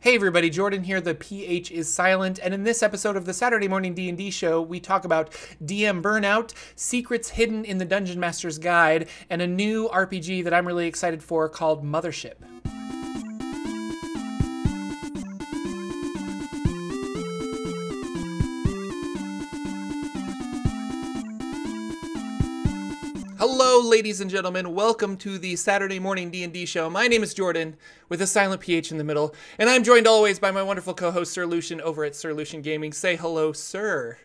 Hey everybody, Jordan here, the PH is silent, and in this episode of the Saturday Morning D&D Show, we talk about DM Burnout, secrets hidden in the Dungeon Master's Guide, and a new RPG that I'm really excited for called Mothership. Hello, ladies and gentlemen. Welcome to the Saturday Morning D&D Show. My name is Jordan, with a silent PH in the middle, and I'm joined always by my wonderful co-host, Sir Lucian, over at Sir Lucian Gaming. Say hello, sir.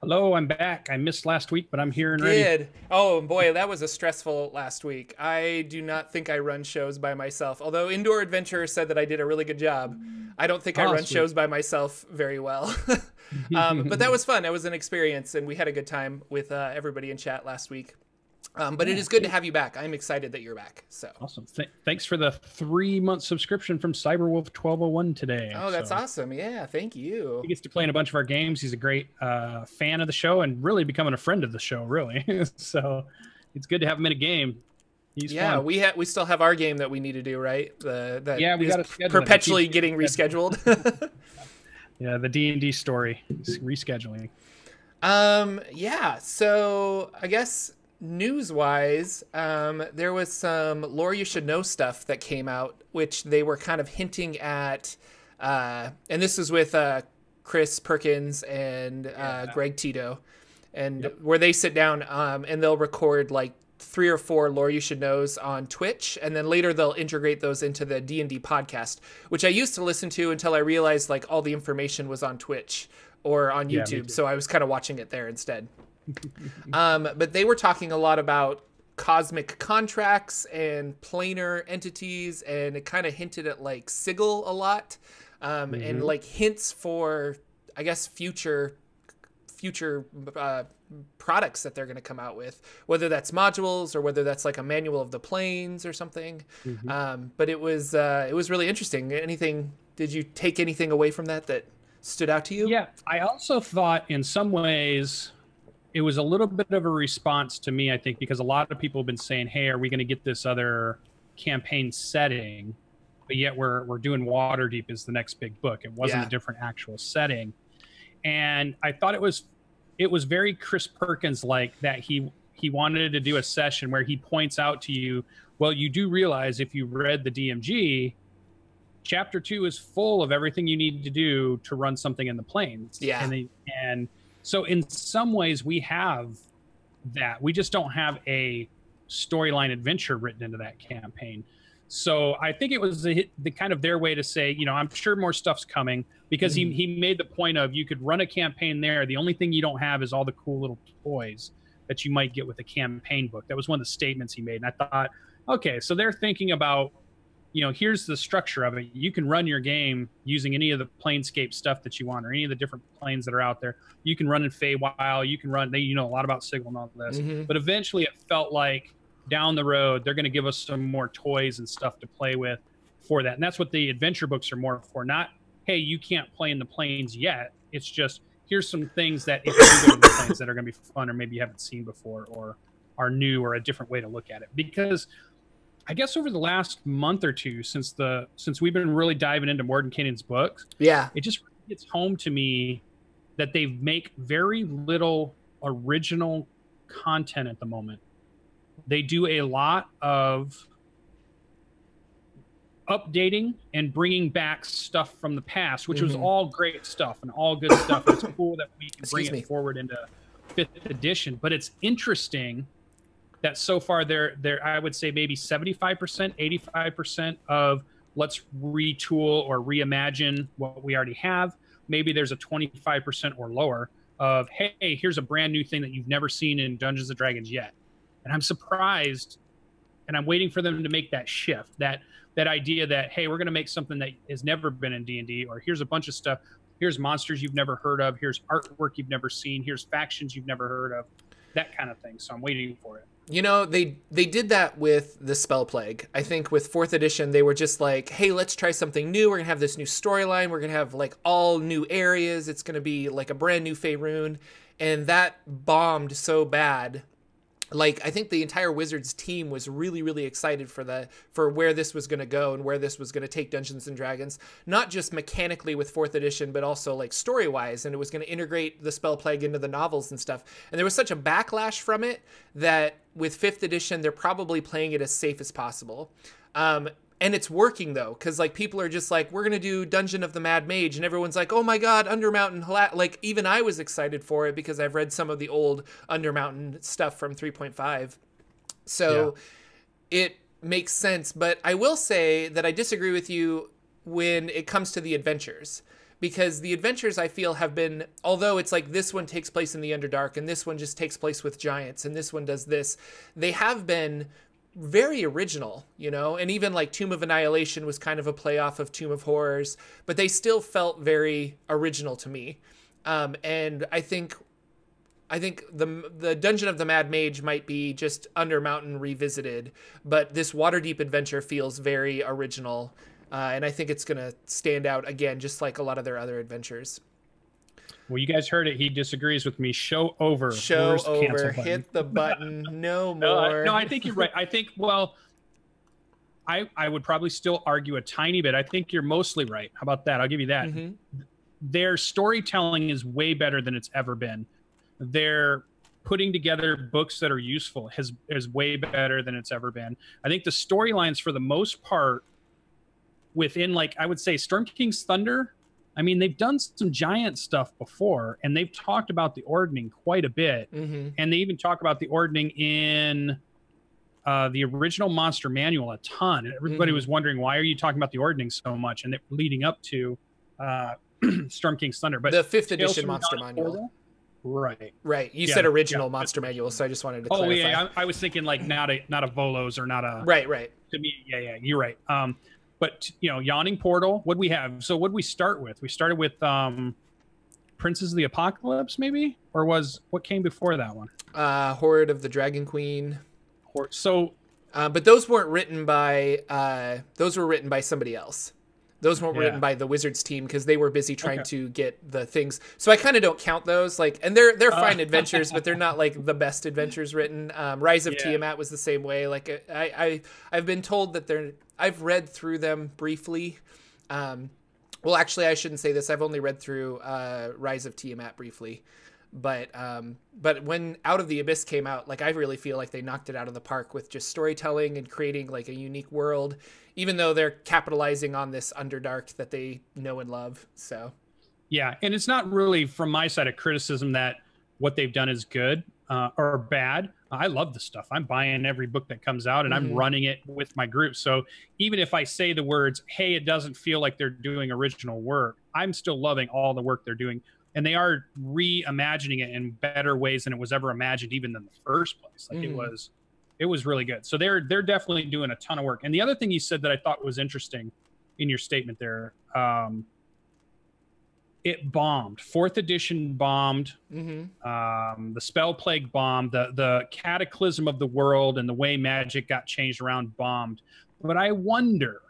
Hello, I'm back. I missed last week, but I'm here and ready. Oh, boy, that was a stressful last week. I do not think I run shows by myself, although Indoor Adventure said that I did a really good job. I don't think I run shows by myself very well. But that was fun. That was an experience, and we had a good time with everybody in chat last week. But it is good to have you back. I'm excited that you're back. So awesome. Thanks for the 3-month subscription from Cyberwolf 1201 today. Oh, that's awesome. Yeah, thank you. He gets to play in a bunch of our games. He's a great fan of the show and really becoming a friend of the show, really. So it's good to have him in a game. He's fun. we still have our game that we need to do, right? We got to perpetually getting rescheduled. Yeah, the D&D story is rescheduling. Yeah, so I guess news-wise, there was some lore you should know stuff that came out, which they were kind of hinting at, and this was with Chris Perkins and Greg Tito, and where they sit down and they'll record like 3 or 4 lore you should knows on Twitch, and then later they'll integrate those into the D&D podcast, which I used to listen to until I realized like all the information was on Twitch or on YouTube, so I was kind of watching it there instead. But they were talking a lot about cosmic contracts and planar entities, and it kind of hinted at like sigil a lot, and like hints for, I guess, future products that they're going to come out with, whether that's modules or whether that's like a manual of the planes or something. But it was really interesting. Did you take anything away from that stood out to you? Yeah, I also thought in some ways it was a little bit of a response to me, I think, because a lot of people have been saying, hey, are we going to get this other campaign setting? But yet we're doing Waterdeep as the next big book. It wasn't a different actual setting. And I thought it was very Chris Perkins like that he wanted to do a session where he points out to you, well, you do realize if you read the DMG, chapter 2 is full of everything you need to do to run something in the planes. Yeah. And so in some ways we have that. We just don't have a storyline adventure written into that campaign. So I think it was the kind of their way to say, you know, I'm sure more stuff's coming, because he made the point of you could run a campaign there. The only thing you don't have is all the cool little toys that you might get with a campaign book. That was one of the statements he made. And I thought, okay, so they're thinking about, you know, here's the structure of it. You can run your game using any of the Planescape stuff that you want, or any of the different planes that are out there. You can run in Feywild. You can run, you know a lot about Sigil and all this. But eventually it felt like down the road, they're going to give us some more toys and stuff to play with for that. And that's what the adventure books are more for. Not, hey, you can't play in the planes yet. It's just, here's some things that if you go to the planes that are going to be fun, or maybe you haven't seen before, or are new, or a different way to look at it. Because I guess over the last month or two, since we've been really diving into Mordenkainen's books, it just gets home to me that they make very little original content at the moment. They do a lot of updating and bringing back stuff from the past, which was all great stuff and all good stuff. It's cool that we can bring it forward into 5th edition, but it's interesting that so far they're I would say maybe 75%, 85% of let's retool or reimagine what we already have. Maybe there's a 25% or lower of, hey, here's a brand new thing that you've never seen in Dungeons & Dragons yet. And I'm surprised, and I'm waiting for them to make that shift, that idea that, hey, we're going to make something that has never been in D&D, or here's a bunch of stuff. Here's monsters you've never heard of. Here's artwork you've never seen. Here's factions you've never heard of. That kind of thing. So I'm waiting for it. You know, they did that with the Spell Plague. I think with 4th edition, they were just like, hey, let's try something new. We're going to have this new storyline. We're going to have like all new areas. It's going to be like a brand new Faerun. And that bombed so bad like I think the entire Wizards team was really, really excited for where this was going to go and where this was going to take Dungeons and Dragons, not just mechanically with 4th edition, but also like story wise. And it was going to integrate the Spell Plague into the novels and stuff. And there was such a backlash from it that with 5th edition, they're probably playing it as safe as possible. And it's working though, because like people are just like, we're gonna do Dungeon of the Mad Mage, and everyone's like, oh my god, Undermountain. Like even I was excited for it because I've read some of the old Undermountain stuff from 3.5, so it makes sense. But I will say that I disagree with you when it comes to the adventures, because the adventures I feel have been, although it's like this one takes place in the Underdark and this one just takes place with giants and this one does this, they have been very original, you know, and even like Tomb of Annihilation was kind of a playoff of Tomb of Horrors, but they still felt very original to me. And I think the Dungeon of the Mad Mage might be just Undermountain revisited, but this Waterdeep adventure feels very original. And I think it's going to stand out again, just like a lot of their other adventures. Well, you guys heard it. He disagrees with me. Show over. Show over. Hit the button. No more. No, I think you're right. I think, well, I would probably still argue a tiny bit. I think you're mostly right. How about that? I'll give you that. Their storytelling is way better than it's ever been. Their putting together books that are useful is way better than it's ever been. I think the storylines, for the most part, within, like, I would say Storm King's Thunder, I mean, they've done some giant stuff before, and they've talked about the Ordening quite a bit. And they even talk about the Ordening in the original Monster Manual a ton. And everybody was wondering, why are you talking about the Ordening so much? And leading up to Storm King's Thunder. But the 5th edition Monster Manual. Right. You said original Monster Manual, so I just wanted to clarify. Oh, yeah. I was thinking like not a Volos or not a... Right. To me, yeah, you're right. But, you know, Yawning Portal, what we have? So what did we start with? We started with Princes of the Apocalypse, maybe? Or what came before that one? Horde of the Dragon Queen. So... but those weren't written by... those were written by somebody else. Those weren't written by the Wizards team because they were busy trying to get the things. So I kind of don't count those. Like, and they're fine adventures, but they're not like the best adventures written. Rise of Tiamat was the same way. Like I've been told that I've read through them briefly. Well, actually, I shouldn't say this. I've only read through Rise of Tiamat briefly. But when Out of the Abyss came out, like I really feel like they knocked it out of the park with just storytelling and creating like a unique world, even though they're capitalizing on this Underdark that they know and love. So yeah, and it's not really from my side a criticism that what they've done is good or bad. I love the stuff. I'm buying every book that comes out and I'm running it with my group. So even if I say the words, hey, it doesn't feel like they're doing original work, I'm still loving all the work they're doing. And they are reimagining it in better ways than it was ever imagined, even in the first place. Like it was really good. So they're definitely doing a ton of work. And the other thing you said that I thought was interesting in your statement there, it bombed. 4th edition bombed. The Spell Plague bombed. The Cataclysm of the World and the way magic got changed around bombed. But I wonder,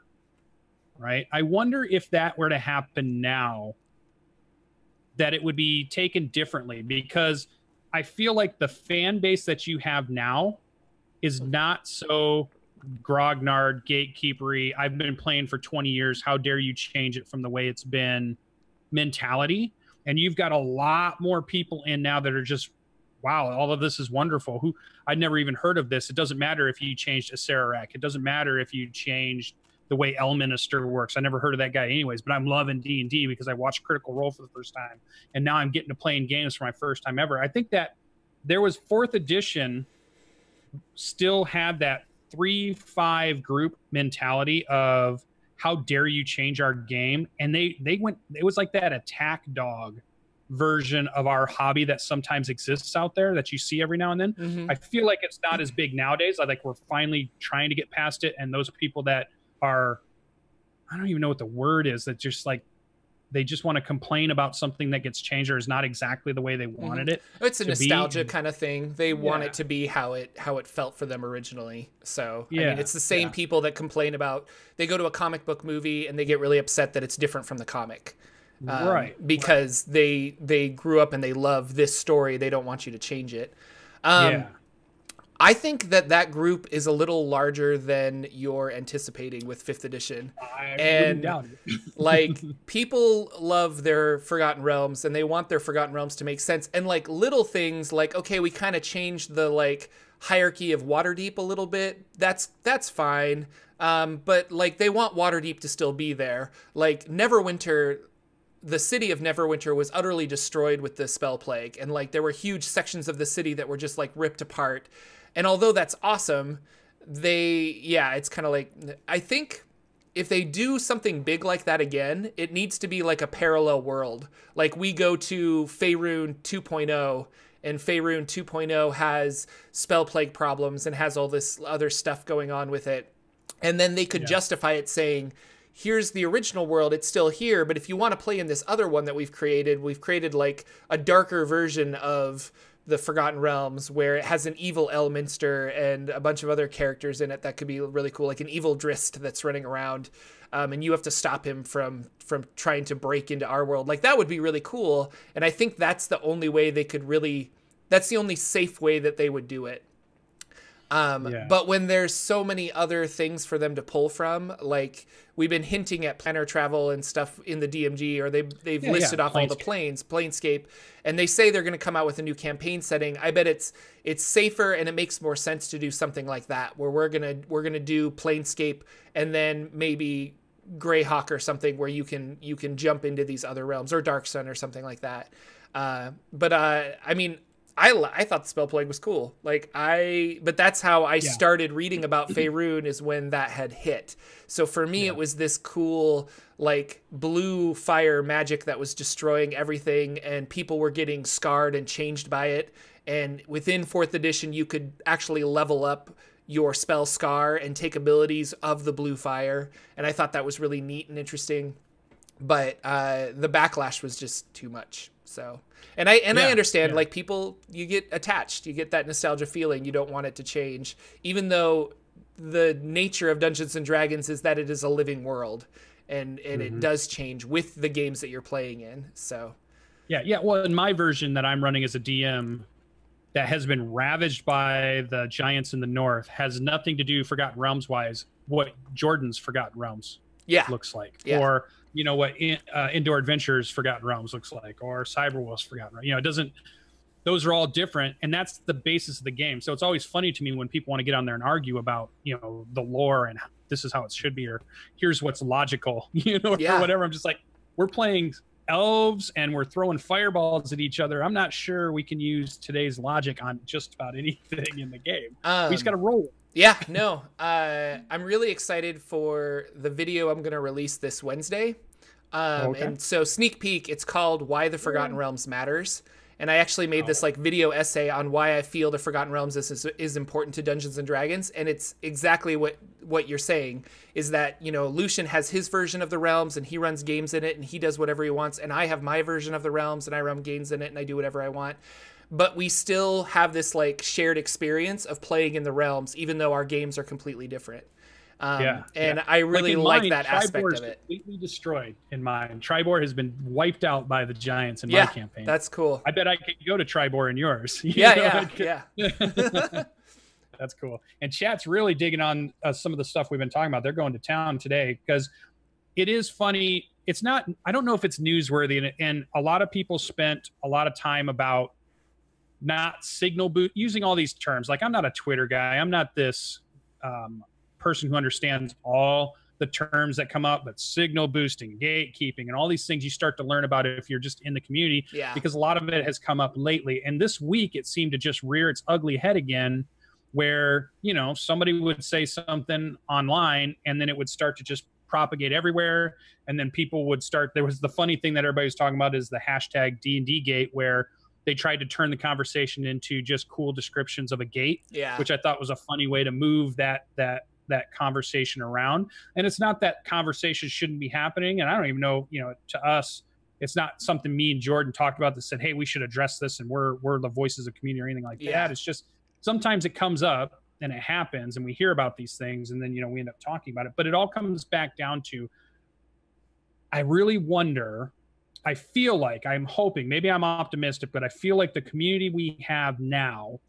right? I wonder if that were to happen now, that it would be taken differently, because I feel like the fan base that you have now is not so grognard, gatekeepery. I've been playing for 20 years. How dare you change it from the way it's been mentality? And you've got a lot more people in now that are just, wow, all of this is wonderful. Who I'd never even heard of this. It doesn't matter if you changed a Sararak. It doesn't matter if you changed the way Elminster works. I never heard of that guy anyways, but I'm loving D&D because I watched Critical Role for the first time. And now I'm getting to playing games for my first time ever. I think that there was 4th edition still had that 3-5 group mentality of how dare you change our game. And they went, it was like that attack dog version of our hobby that sometimes exists out there that you see every now and then. I feel like it's not as big nowadays. I like we're finally trying to get past it. And those people that are, I don't even know what the word is, that just like they just want to complain about something that gets changed or is not exactly the way they wanted it. It's a nostalgia kind of thing. They want it to be how it felt for them originally. So I mean, it's the same people that complain about, they go to a comic book movie and they get really upset that it's different from the comic. Because they grew up and they love this story. They don't want you to change it. I think that group is a little larger than you're anticipating with 5th edition. I wouldn't doubt it. Like, people love their Forgotten Realms, and they want their Forgotten Realms to make sense. And, like, little things like, okay, we kind of changed the, like, hierarchy of Waterdeep a little bit. That's fine. But, like, they want Waterdeep to still be there. Like, Neverwinter... The city of Neverwinter was utterly destroyed with the spell plague, and like there were huge sections of the city that were just like ripped apart. And although that's awesome, it's kind of like, I think if they do something big like that again, it needs to be like a parallel world. Like we go to Faerun 2.0, and Faerun 2.0 has spell plague problems and has all this other stuff going on with it. And then they could justify it saying, here's the original world, it's still here, but if you want to play in this other one that we've created like a darker version of the Forgotten Realms where it has an evil Elminster and a bunch of other characters in it that could be really cool, like an evil Drist that's running around, and you have to stop him from trying to break into our world. Like, that would be really cool, and I think that's the only way they could really... That's the only safe way that they would do it. But when there's so many other things for them to pull from, like we've been hinting at planner travel and stuff in the DMG, or they've listed off all the Planescape, and they say they're going to come out with a new campaign setting. I bet it's safer, and it makes more sense to do something like that, where we're gonna do Planescape and then maybe Greyhawk or something where you can jump into these other realms, or Darksun or something like that. I mean, I thought the spell plague was cool. But that's how I started reading about Faerun, is when that had hit. So for me, it was this cool, like, blue fire magic that was destroying everything, and people were getting scarred and changed by it. And within 4th edition, you could actually level up your spell scar and take abilities of the blue fire. And I thought that was really neat and interesting. But the backlash was just too much. So, and I understand, like, people, you get attached, you get that nostalgia feeling, you don't want it to change, even though the nature of Dungeons and Dragons is that it is a living world, and it does change with the games that you're playing in. So, well, in my version that I'm running as a DM that has been ravaged by the giants in the north has nothing to do Forgotten Realms wise what Jordan's Forgotten Realms looks like, or what Indoor Adventures Forgotten Realms looks like, or Cyberwolf's Forgotten Realms. It doesn't, those are all different, and that's the basis of the game. So it's always funny to me when people want to get on there and argue about, the lore and this is how it should be, or here's what's logical, or whatever. I'm just like, we're playing elves and we're throwing fireballs at each other. I'm not sure we can use today's logic on just about anything in the game. We just got to roll. Yeah, no, I'm really excited for the video I'm going to release this Wednesday. And so, sneak peek, it's called Why the Forgotten Realms Matters. And I actually made this like video essay on why I feel the Forgotten Realms is important to Dungeons and Dragons. And it's exactly what you're saying, is that, Lucian has his version of the realms and he runs games in it and he does whatever he wants. And I have my version of the realms and I run games in it and I do whatever I want. But we still have this like shared experience of playing in the realms, even though our games are completely different. And I really like that aspect of it. Completely destroyed in mine. Tribor has been wiped out by the giants in my campaign. That's cool. I bet I could go to Tribor in yours. Yeah. That's cool. And chat's really digging on some of the stuff we've been talking about. They're going to town today because it is funny. It's not, I don't know if it's newsworthy, and a lot of people spent a lot of time about not signal boot, using all these terms. Like, I'm not a Twitter guy. I'm not this person who understands all the terms that come up, but signal boosting, gatekeeping, and all these things you start to learn about it if you're just in the community, because a lot of it has come up lately. And this week it seemed to just rear its ugly head again, where, somebody would say something online and then it would start to just propagate everywhere. And then people would start, there was the funny thing that everybody was talking about is the hashtag D&D gate, where they tried to turn the conversation into just cool descriptions of a gate, which I thought was a funny way to move that conversation around. And it's not that conversation shouldn't be happening. And I don't even know, to us, it's not something me and Jordan talked about that said, hey, we should address this and we're the voices of community or anything like that. It's just, sometimes it comes up and it happens and we hear about these things and then, we end up talking about it. But it all comes back down to, I really wonder, I feel like, I'm hoping, maybe I'm optimistic, but I feel like the community we have now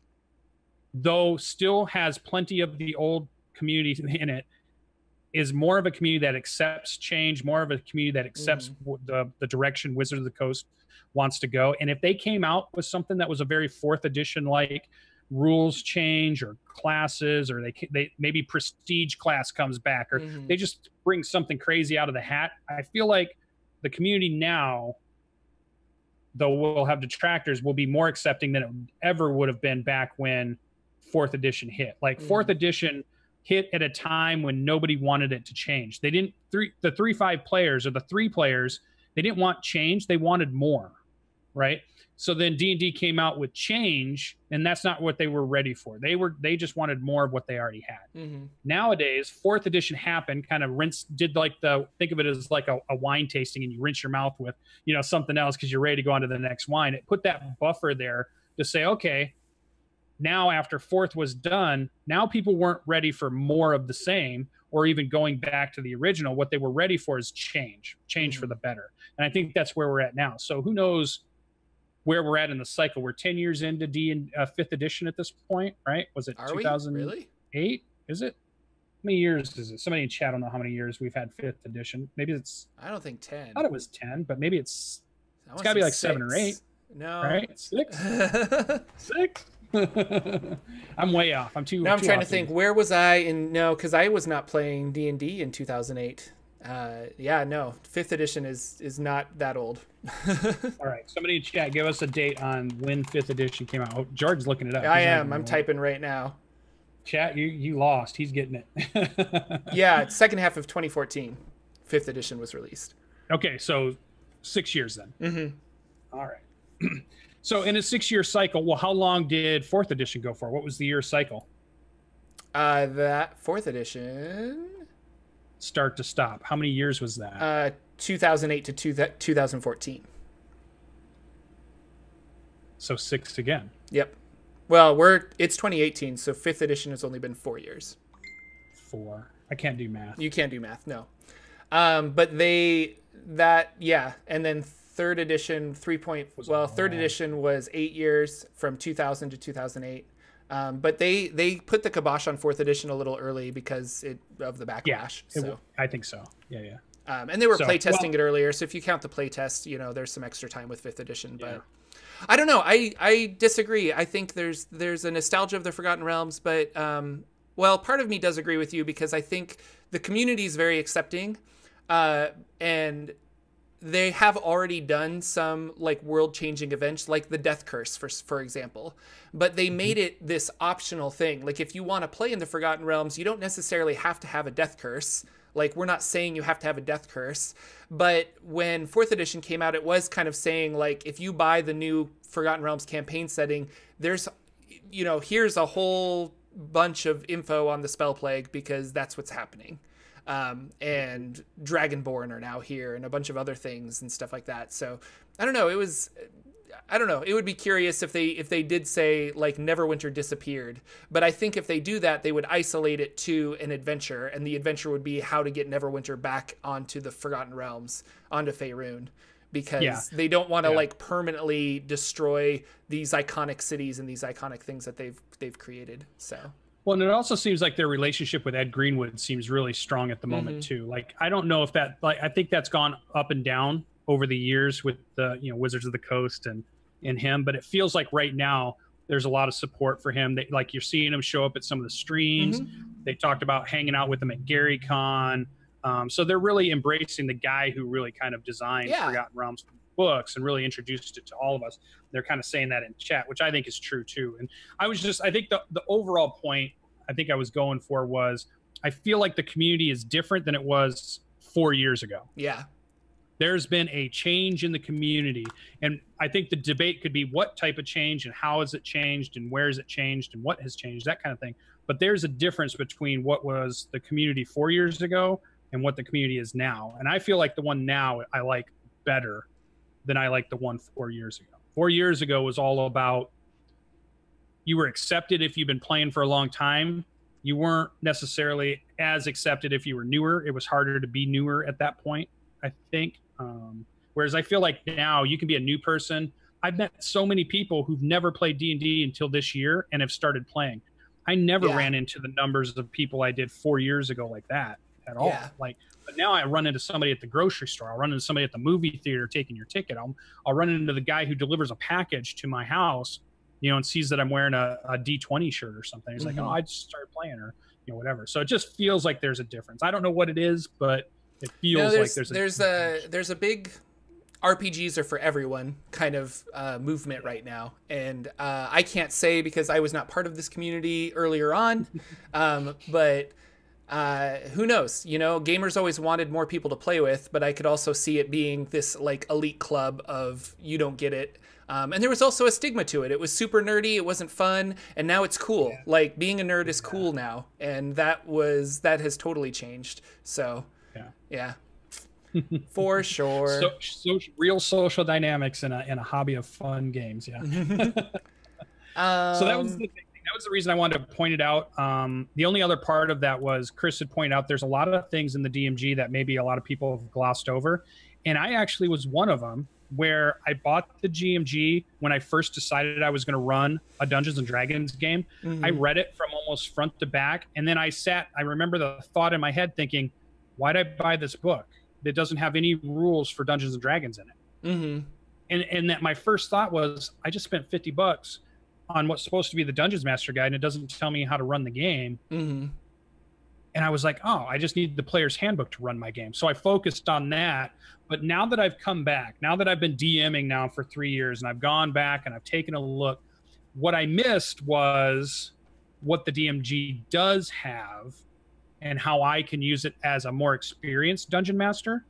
though still has plenty of the old community in it, is more of a community that accepts change, more of a community that accepts the direction Wizard of the Coast wants to go. And if they came out with something that was a very fourth edition like rules change or classes, or they maybe prestige class comes back, or they just bring something crazy out of the hat, I feel like the community now, though we'll have detractors, will be more accepting than it ever would have been back when fourth edition hit. Like fourth edition hit at a time when nobody wanted it to change. They didn't, the 3-5 players or the 3 players, they didn't want change, they wanted more, right? So then D&D came out with change, and that's not what they were ready for. They just wanted more of what they already had. Nowadays, fourth edition happened, kind of did like think of it as like a wine tasting, and you rinse your mouth with, something else because you're ready to go on to the next wine. It put that buffer there to say, okay, now after fourth was done, now people weren't ready for more of the same or even going back to the original. What they were ready for is change for the better. And I think that's where we're at now. So who knows where we're at in the cycle. We're 10 years into fifth edition at this point, right? Was it 2008? Really? Is it? How many years is it? Somebody in chat don't know how many years we've had fifth edition. Maybe it's... I don't think 10. I thought it was 10, but maybe it's got to be like 6. 7 or 8. No. Right? 6? 6? I'm way off. I'm trying to think, where was I in... No, because I was not playing D&D in 2008. Yeah, no, 5th edition is not that old. All right, somebody in chat, give us a date on when 5th edition came out. Oh, George's looking it up. I am. I'm typing right now. Chat, you lost. He's getting it. Yeah, it's second half of 2014. 5th edition was released. Okay, so 6 years then. All right. So in a 6-year cycle, well, how long did 4th edition go for? What was the year cycle? That 4th edition... Start to stop. How many years was that? 2008 to 2014. So 6 again. Yep. Well, it's 2018, so 5th edition has only been 4 years. 4. I can't do math. You can't do math, no. But yeah, and then 3rd edition, 3rd edition was 8 years from 2000 to 2008. But they put the kibosh on 4th edition a little early because of the backlash. Yeah, so I think so. Yeah. And they were playtesting it earlier, so if you count the playtest, there's some extra time with 5th edition. But I don't know. I disagree. I think there's a nostalgia of the Forgotten Realms, but part of me does agree with you because I think the community is very accepting, and they have already done some like world-changing events, like the Death Curse, for example. But they made it this optional thing. Like if you want to play in the Forgotten Realms, you don't necessarily have to have a Death Curse. Like we're not saying you have to have a Death Curse. But when 4th edition came out, it was kind of saying like if you buy the new Forgotten Realms campaign setting, there's here's a whole bunch of info on the Spell Plague because that's what's happening. And Dragonborn are now here and a bunch of other things and stuff like that. So I don't know. It would be curious if they did say like Neverwinter disappeared, but I think if they do that, they would isolate it to an adventure, and the adventure would be how to get Neverwinter back onto the Forgotten Realms, onto Faerun, because they don't want to like permanently destroy these iconic cities and these iconic things that they've created. So. Well, and it also seems like their relationship with Ed Greenwood seems really strong at the moment too. Like, I don't know if I think that's gone up and down over the years with the, Wizards of the Coast and him, but it feels like right now there's a lot of support for him. Like you're seeing him show up at some of the streams. They talked about hanging out with him at GaryCon. So they're really embracing the guy who really kind of designed Forgotten Realms books and really introduced it to all of us. They're kind of saying that in chat, which I think is true too. And I think the overall point I think I was going for was I feel like the community is different than it was 4 years ago. Yeah. There's been a change in the community, and I think the debate could be what type of change and how has it changed and where has it changed and what has changed, that kind of thing. But there's a difference between what was the community 4 years ago and what the community is now. And I feel like the one now I like better than I like the one 4 years ago. 4 years ago was all about you were accepted if you've been playing for a long time. You weren't necessarily as accepted if you were newer. It was harder to be newer at that point, I think. Whereas I feel like now you can be a new person. I've met so many people who've never played D&D until this year and have started playing. I never ran into the numbers of people I did 4 years ago like that at all. Like, but now I run into somebody at the grocery store. I'll run into somebody at the movie theater taking your ticket. I'll run into the guy who delivers a package to my house, you know, and sees that I'm wearing a D20 shirt or something. He's like, oh, I just started playing, or, you know, whatever. So it just feels like there's a difference. I don't know what it is, but it feels like there's a big RPGs are for everyone kind of movement right now. And I can't say because I was not part of this community earlier on, but who knows? You know, gamers always wanted more people to play with, but I could also see it being this like elite club of you don't get it. And there was also a stigma to it. It was super nerdy. It wasn't fun. And now it's cool. Yeah. Like being a nerd is cool now. And that has totally changed. So yeah. For sure. So real social dynamics in a hobby of fun games. Yeah. So that was the thing. That was the reason I wanted to point it out. The only other part of that was Chris had pointed out there's a lot of things in the DMG that maybe a lot of people have glossed over. And I actually was one of them, where I bought the DMG when I first decided I was going to run a Dungeons and Dragons game. I read it from almost front to back. And then I remember the thought in my head thinking, why'd I buy this book that doesn't have any rules for Dungeons and Dragons in it? And that my first thought was, I just spent $50 on what's supposed to be the Dungeons Master Guide, and it doesn't tell me how to run the game. And I was like, oh, I just need the player's handbook to run my game. So I focused on that. But now that I've come back, now that I've been DMing now for 3 years, and I've gone back and I've taken a look, what I missed was what the DMG does have and how I can use it as a more experienced dungeon master.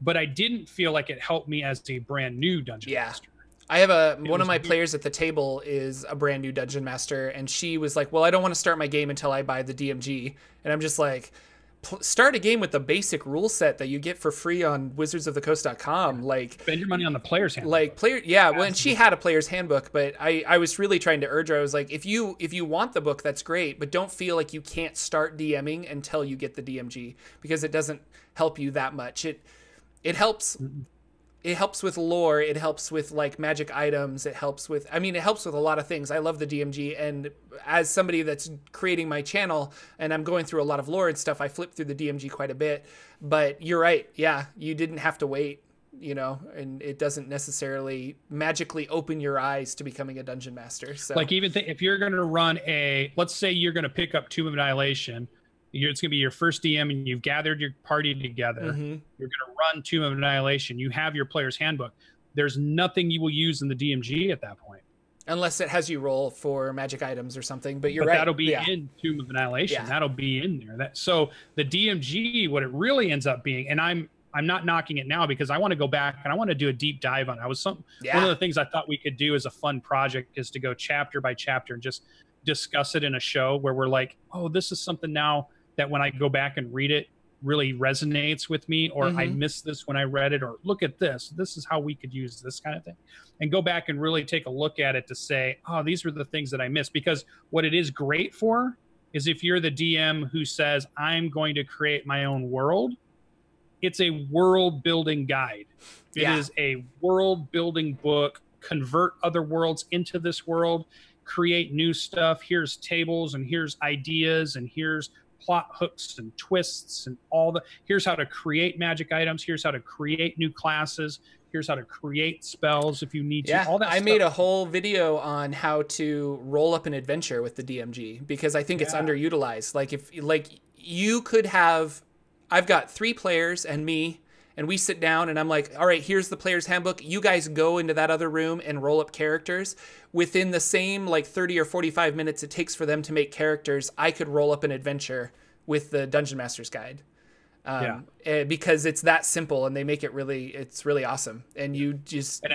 But I didn't feel like it helped me as a brand new dungeon master. I have one of my players at the table is a brand new dungeon master, and she was like, well, I don't want to start my game until I buy the DMG. And I'm just like, start a game with the basic rule set that you get for free on wizardsofthecoast.com. Like, spend your money on the player's handbook. Like well, and she had a player's handbook, but I was really trying to urge her. I was like, if you want the book, that's great, but don't feel like you can't start DMing until you get the DMG, because it doesn't help you that much. It helps. It helps with lore. It helps with like magic items. It helps with a lot of things. I love the DMG, and as somebody that's creating my channel and I'm going through a lot of lore and stuff, I flip through the DMG quite a bit. But you're right. Yeah, you didn't have to wait, you know, and it doesn't necessarily magically open your eyes to becoming a dungeon master. So like even if you're going to run let's say you're going to pick up Tomb of Annihilation, it's going to be your first DM, and you've gathered your party together. You're going to run Tomb of Annihilation. You have your player's handbook. There's nothing you will use in the DMG at that point. Unless it has you roll for magic items or something. But you're right. That'll be in Tomb of Annihilation. That'll be in there. So the DMG, what it really ends up being, and I'm not knocking it now because I want to go back and I want to do a deep dive on it. One of the things I thought we could do as a fun project is to go chapter by chapter and just discuss it in a show where we're like, oh, this is something now that when I go back and read it really resonates with me, or I missed this when I read it, or look at this is how we could use this kind of thing, and go back and really take a look at it to say, oh, these were the things that I missed. Because what it is great for is if you're the DM who says, I'm going to create my own world, it's a world building guide. It is a world building book. Convert other worlds into this world, create new stuff. Here's tables, and here's ideas, and here's plot hooks and twists, and here's how to create magic items. Here's how to create new classes. Here's how to create spells if you need to. All that I made a whole video on how to roll up an adventure with the DMG, because I think it's underutilized. Like you could have, I've got 3 players and me, and we sit down and I'm like, all right, here's the player's handbook. You guys go into that other room and roll up characters. Within the same like 30 or 45 minutes it takes for them to make characters, I could roll up an adventure with the Dungeon Master's Guide. Because it's that simple, and they make it it's really awesome. And you just,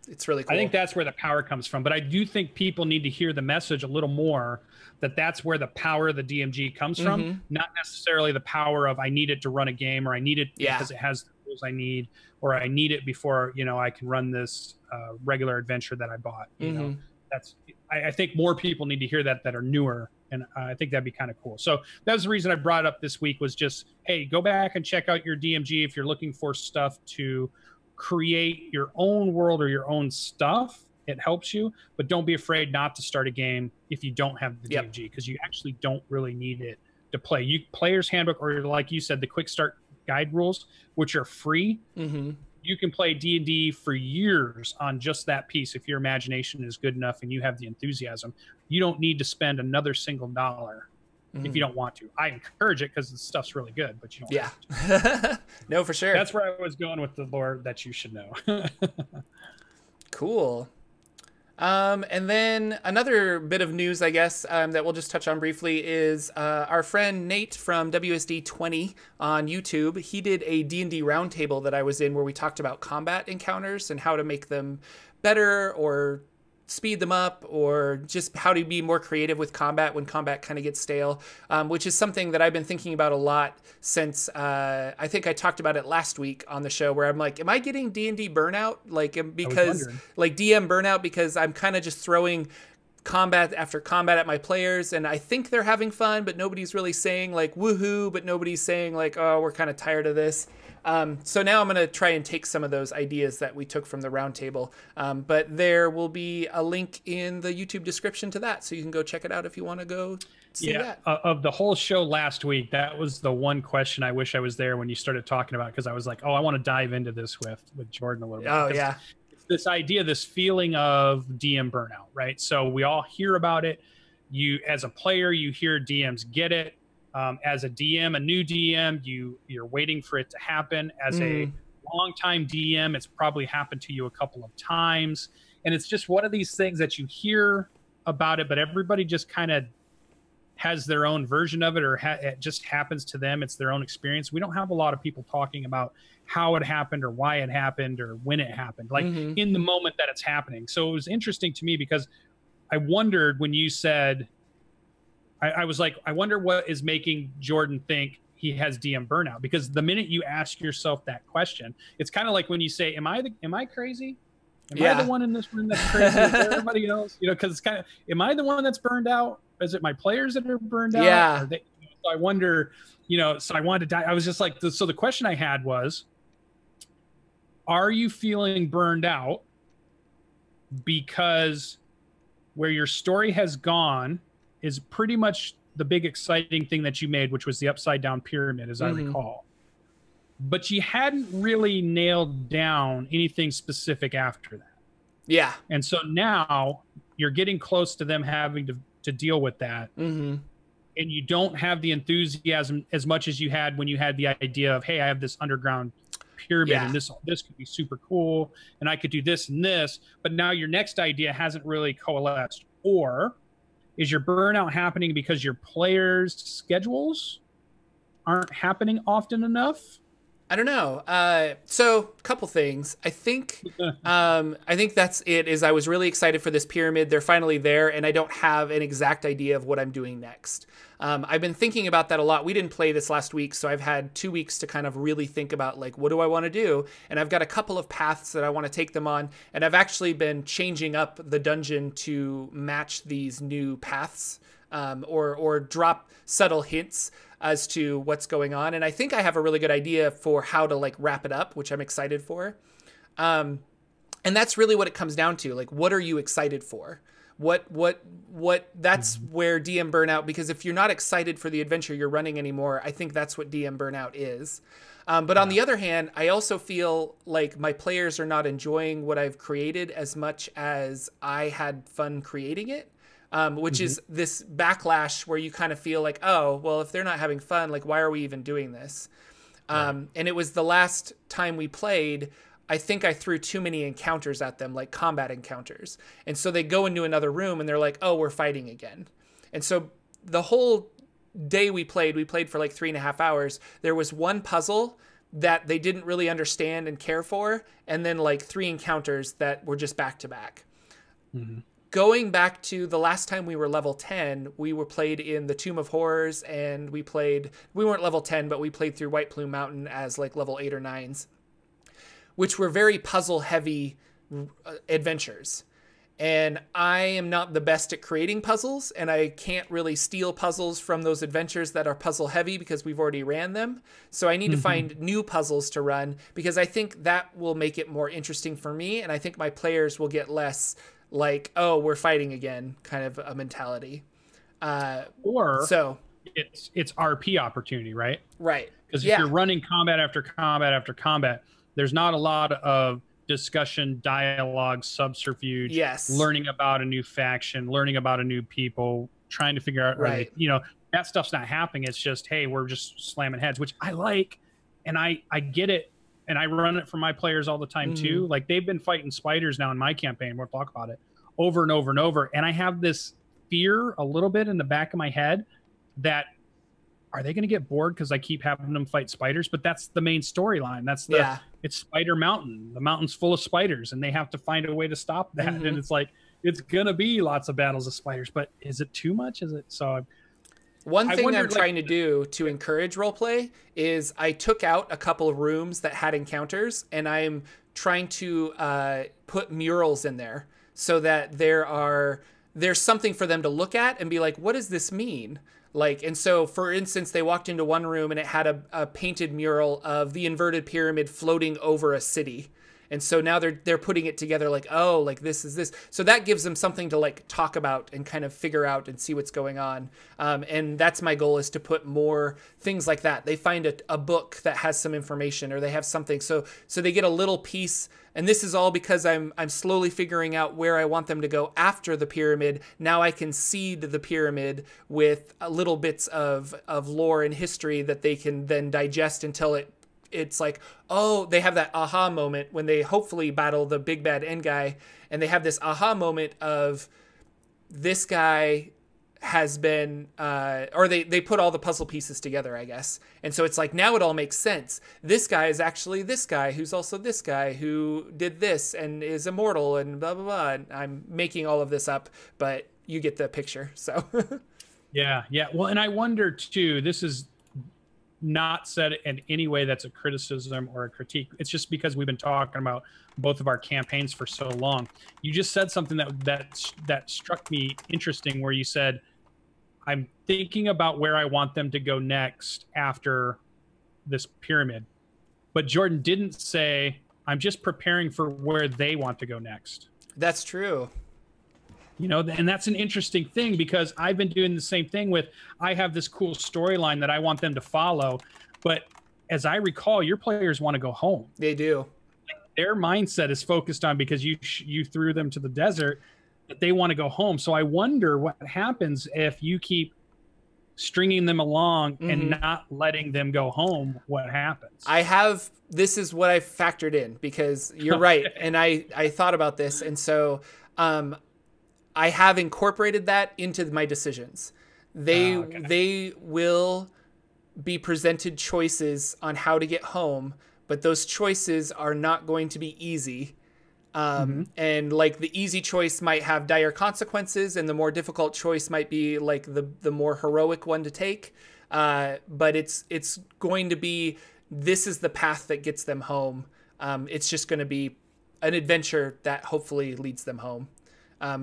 it's really cool. I think that's where the power comes from. But I do think people need to hear the message a little more, that's where the power of the DMG comes from, not necessarily the power of I need it to run a game, or I need it because it has the rules I need, or I need it before, you know, I can run this regular adventure that I bought. You know, I think more people need to hear that are newer, and I think that'd be kind of cool. So that was the reason I brought it up this week, was just, hey, go back and check out your DMG if you're looking for stuff to create your own world or your own stuff, it helps you. But don't be afraid not to start a game if you don't have the DMG, because you actually don't really need it to play. You player's handbook, or like you said, the quick start guide rules, which are free. You can play D&D for years on just that piece if your imagination is good enough and you have the enthusiasm. You don't need to spend another single dollar if you don't want to. I encourage it because the stuff's really good, but you don't have to. No, for sure. That's where I was going with the lore that you should know. Cool. And then another bit of news, I guess, that we'll just touch on briefly is our friend Nate from WSD 20 on YouTube. He did a D&D roundtable that I was in where we talked about combat encounters and how to make them better or speed them up, or just how to be more creative with combat when combat kind of gets stale, which is something that I've been thinking about a lot since I think I talked about it last week on the show, where I'm like, am I getting D&D burnout? Like, because like DM burnout, because I'm kind of just throwing combat after combat at my players, and I think they're having fun, but nobody's really saying like woohoo, but nobody's saying like, oh, we're kind of tired of this. So now I'm going to try and take some of those ideas that we took from the roundtable, but there will be a link in the YouTube description to that, so you can go check it out if you want to go see that. Of the whole show last week, that was the one question I wish I was there when you started talking about, because I was like, oh, I want to dive into this with Jordan a little bit. Oh, yeah. It's this idea, this feeling of DM burnout, right? So we all hear about it. You, as a player, you hear DMs get it. As a DM, a new DM, you're waiting for it to happen. As a longtime DM, it's probably happened to you a couple of times. And it's just one of these things that you hear about it, but everybody just kind of has their own version of it, or it just happens to them. It's their own experience. We don't have a lot of people talking about how it happened or why it happened or when it happened, like in the moment that it's happening. So it was interesting to me because I wondered when you said, I was like, I wonder what is making Jordan think he has DM burnout, because the minute you ask yourself that question, it's kind of like when you say, am I crazy? Am I the one in this room that's crazy? Is there everybody else? You know, because it's kind of, am I the one that's burned out? Is it my players that are burned out? Yeah. So I wonder, you know, so I wanted to die. I was just like, so the question I had was, are you feeling burned out because where your story has gone is pretty much the big exciting thing that you made, which was the upside down pyramid, as I recall. But you hadn't really nailed down anything specific after that. Yeah. And so now you're getting close to them having to deal with that. And you don't have the enthusiasm as much as you had when you had the idea of, hey, I have this underground pyramid and this could be super cool and I could do this and this. But now your next idea hasn't really coalesced. Or is your burnout happening because your players' schedules aren't happening often enough? I don't know. So a couple things. I think that's it. Is I was really excited for this pyramid. They're finally there, and I don't have an exact idea of what I'm doing next. I've been thinking about that a lot. We didn't play this last week, so I've had 2 weeks to kind of really think about, like, what do I want to do? And I've got a couple of paths that I want to take them on, and I've actually been changing up the dungeon to match these new paths, or drop subtle hints as to what's going on. And I think I have a really good idea for how to, like, wrap it up, which I'm excited for. And that's really what it comes down to. Like, what are you excited for? That's where DM burnout, because if you're not excited for the adventure you're running anymore, I think that's what DM burnout is. But on the other hand, I also feel like my players are not enjoying what I've created as much as I had fun creating it. Which is this backlash where you kind of feel like, oh, well, if they're not having fun, like, why are we even doing this? And it was the last time we played, I think I threw too many encounters at them, like combat encounters. And so they go into another room and they're like, oh, we're fighting again. And so the whole day we played for like 3.5 hours. There was one puzzle that they didn't really understand and care for. And then like 3 encounters that were just back to back. Going back to the last time we were level 10, we were played in the Tomb of Horrors, and we weren't level 10, but we played through White Plume Mountain as like level 8 or 9s, which were very puzzle heavy adventures. And I am not the best at creating puzzles, and I can't really steal puzzles from those adventures that are puzzle heavy because we've already ran them. So I need to find new puzzles to run, because I think that will make it more interesting for me. And I think my players will get less like, oh, we're fighting again kind of a mentality. So it's RP opportunity, right? Right. Because if you're running combat after combat after combat, there's not a lot of discussion, dialogue, subterfuge, learning about a new faction, learning about a new people, trying to figure out, you know, that stuff's not happening. It's just, hey, we're just slamming heads, which I like, and I get it, and I run it for my players all the time too. Like, they've been fighting spiders now in my campaign, we'll talk about it, over and over and over, and I have this fear a little bit in the back of my head that, are they going to get bored because I keep having them fight spiders? But that's the main storyline. That's the it's Spider Mountain. The mountain's full of spiders, and they have to find a way to stop that. And it's like, it's gonna be lots of battles of spiders, but is it too much? Is it so? One thing I'm trying to do to encourage roleplay is I took out a couple of rooms that had encounters, and I'm trying to put murals in there so that there's something for them to look at and be like, what does this mean? Like, and so, for instance, they walked into one room and it had a painted mural of the inverted pyramid floating over a city. And so now they're putting it together like, oh, like this is this. So that gives them something to like talk about and kind of figure out and see what's going on. And that's my goal, is to put more things like that. They find a book that has some information, or they have something. So they get a little piece. And this is all because I'm slowly figuring out where I want them to go after the pyramid. Now I can seed the pyramid with little bits of lore and history that they can then digest until it's like, oh, they have that aha moment when they hopefully battle the big bad end guy, and they have this aha moment of, this guy has been or they put all the puzzle pieces together, I guess. And so it's like, now it all makes sense. This guy is actually this guy who's also this guy who did this and is immortal and blah blah blah. And I'm making all of this up, but you get the picture. So yeah. Well, and I wonder too, this is not said in any way that's a criticism or a critique. It's just because we've been talking about both of our campaigns for so long. You just said something that struck me interesting, where you said, I'm thinking about where I want them to go next after this pyramid. But Jordan didn't say, I'm just preparing for where they want to go next. That's true. You know, and that's an interesting thing, because I've been doing the same thing with, I have this cool storyline that I want them to follow. But as I recall, your players want to go home. They do. Their mindset is focused on, because you threw them to the desert, that they want to go home. So I wonder what happens if you keep stringing them along and not letting them go home. What happens? This is what I factored in, because you're right. And I thought about this. And so, I have incorporated that into my decisions. They will be presented choices on how to get home, but those choices are not going to be easy. And like, the easy choice might have dire consequences, and the more difficult choice might be like the more heroic one to take. But it's going to be, this is the path that gets them home. It's just going to be an adventure that hopefully leads them home.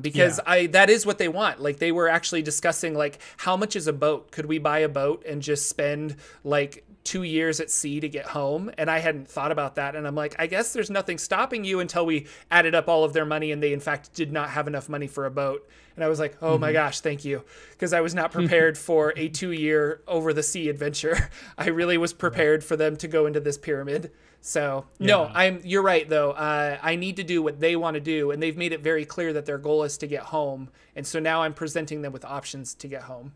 Because that is what they want. Like, they were actually discussing, like, how much is a boat? Could we buy a boat and just spend like 2 years at sea to get home? And I hadn't thought about that. And I'm like, I guess there's nothing stopping you, until we added up all of their money and they in fact did not have enough money for a boat. And I was like, oh my gosh, thank you. Because I was not prepared for a 2-year over the sea adventure. I really was prepared for them to go into this pyramid. So no, you're right though. I need to do what they want to do, and they've made it very clear that their goal is to get home. And so now I'm presenting them with options to get home.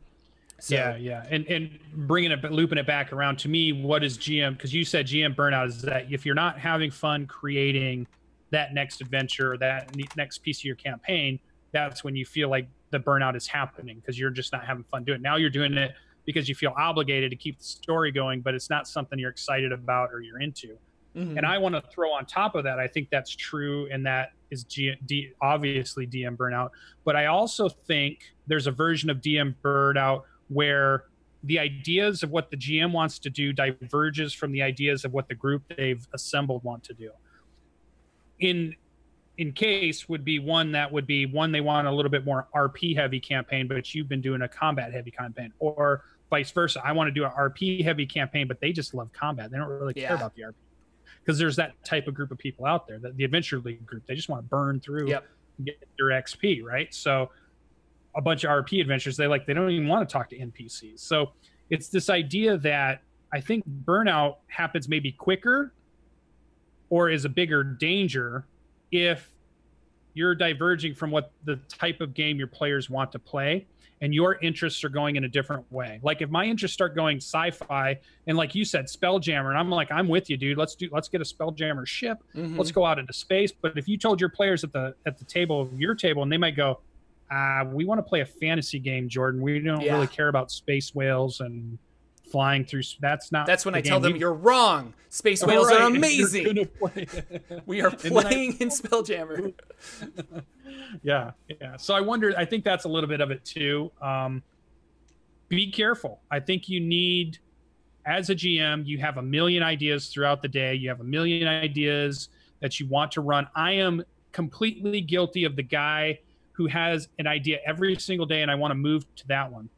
So, yeah. And looping it back around to me, what is GM? Because you said GM burnout is that if you're not having fun creating that next adventure, or that next piece of your campaign, that's when you feel like the burnout is happening, because you're just not having fun doing it. Now you're doing it because you feel obligated to keep the story going, but it's not something you're excited about or you're into. And I want to throw on top of that, I think that's true, and that is obviously DM burnout. But I also think there's a version of DM burnout where the ideas of what the GM wants to do diverges from the ideas of what the group they've assembled want to do. in case would be one that would be one they want a little bit more RP heavy campaign, but you've been doing a combat heavy campaign, or vice versa. I want to do an RP heavy campaign, but they just love combat. They don't really care about the RP, because there's that type of group of people out there, that the Adventure League group, they just want to burn through and get their XP, right? So a bunch of RP adventures, they don't even want to talk to NPCs. So it's this idea that I think burnout happens maybe quicker or is a bigger danger if you're diverging from what the type of game your players want to play and your interests are going in a different way. Like if my interests start going sci-fi and like you said, Spelljammer, and I'm like, I'm with you, dude. Let's get a Spelljammer ship. Let's go out into space. But if you told your players at the table of your table, and they might go, we want to play a fantasy game, Jordan. We don't really care about space whales and flying through. That's when I tell them you're wrong. Space whales are amazing. We are playing in Spelljammer. Yeah. So I think that's a little bit of it too. Be careful. I think you need, as a GM, you have a million ideas throughout the day. You have a million ideas that you want to run. I am completely guilty of the guy who has an idea every single day and I want to move to that one.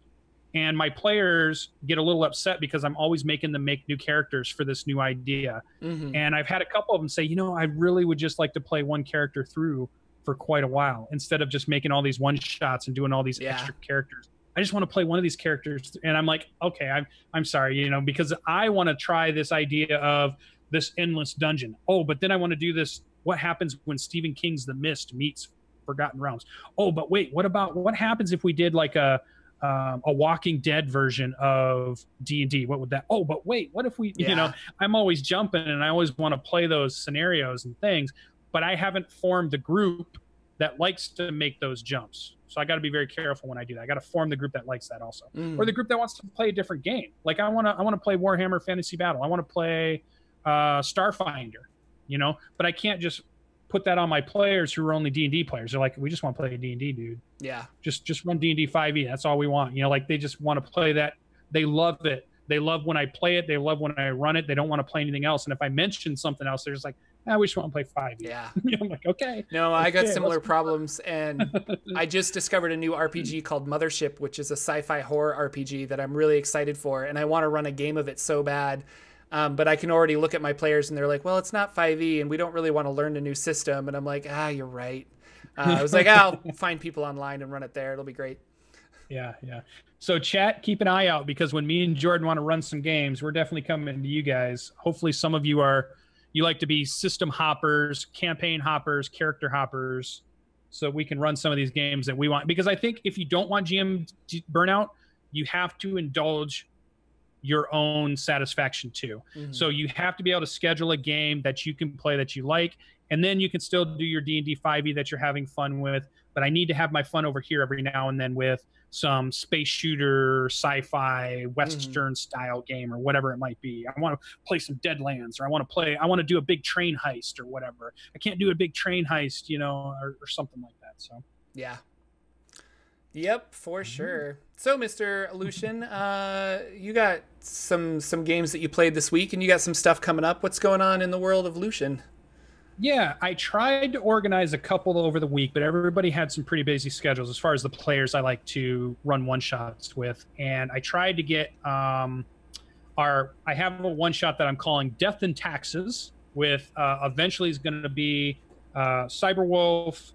And my players get a little upset because I'm always making them make new characters for this new idea. And I've had a couple of them say, I really would just like to play one character through for quite a while instead of just making all these one shots and doing all these extra characters. I just want to play one of these characters. And I'm like, okay, I'm sorry, because I want to try this idea of this endless dungeon. Oh, but then I want to do this. What happens when Stephen King's The Mist meets Forgotten Realms? Oh, but wait, what happens if we did like a Walking Dead version of D&D? What would that? Oh, but wait, what if we, I'm always jumping and I always want to play those scenarios and things, but I haven't formed the group that likes to make those jumps. So I got to be very careful when I do that. I got to form the group that likes that also, or the group that wants to play a different game. Like I want to play Warhammer Fantasy Battle. I want to play Starfinder, but I can't just put that on my players who are only D&D players. They're like, we just want to play D&D, dude. Yeah. Just run D&D 5e. That's all we want. They just want to play that. They love it. They love when I play it. They love when I run it. They don't want to play anything else. And if I mention something else, they're just like, we just want to play 5e. Yeah. I'm like, okay. No, I got similar problems. And I just discovered a new RPG called Mothership, which is a sci-fi horror RPG that I'm really excited for. And I want to run a game of it so bad. But I can already look at my players and they're like, well, it's not 5e and we don't really want to learn a new system. And I'm like, you're right. I was like, I'll find people online and run it there. It'll be great. Yeah. So chat, keep an eye out, because when me and Jordan want to run some games, we're definitely coming to you guys. Hopefully some of you like to be system hoppers, campaign hoppers, character hoppers, so we can run some of these games that we want. Because I think if you don't want GM burnout, you have to indulge your own satisfaction too. So you have to be able to schedule a game that you can play that you like, and then you can still do your D&D 5e that you're having fun with. But I need to have my fun over here every now and then with some space shooter, sci-fi, Western style game or whatever it might be. I want to play some Deadlands, or I want to do a big train heist or whatever. I can't do a big train heist, or something like that. So yeah. Yep, for sure. So, Mr. Lucian, you got some games that you played this week, and you got some stuff coming up. What's going on in the world of Lucian? Yeah, I tried to organize a couple over the week, but everybody had some pretty busy schedules as far as the players I like to run one-shots with. And I tried to get I have a one-shot that I'm calling Death and Taxes with eventually is going to be Cyberwolf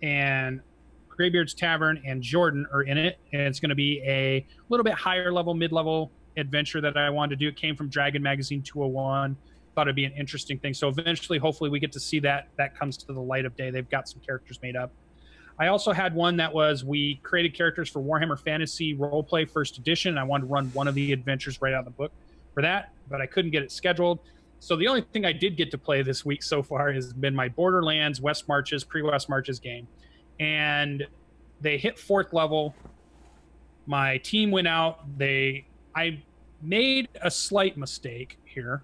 and Greybeard's Tavern and Jordan are in it, and it's going to be a little bit higher level, mid-level adventure that I wanted to do. It came from Dragon Magazine 201. Thought it'd be an interesting thing. So eventually, hopefully, we get to see that comes to the light of day. They've got some characters made up. I also had one that was we created characters for Warhammer Fantasy Roleplay First Edition. I wanted to run one of the adventures right out of the book for that, but I couldn't get it scheduled. So the only thing I did get to play this week so far has been my Borderlands West Marches, pre-West Marches game. And they hit 4th level. My team went out. I made a slight mistake here.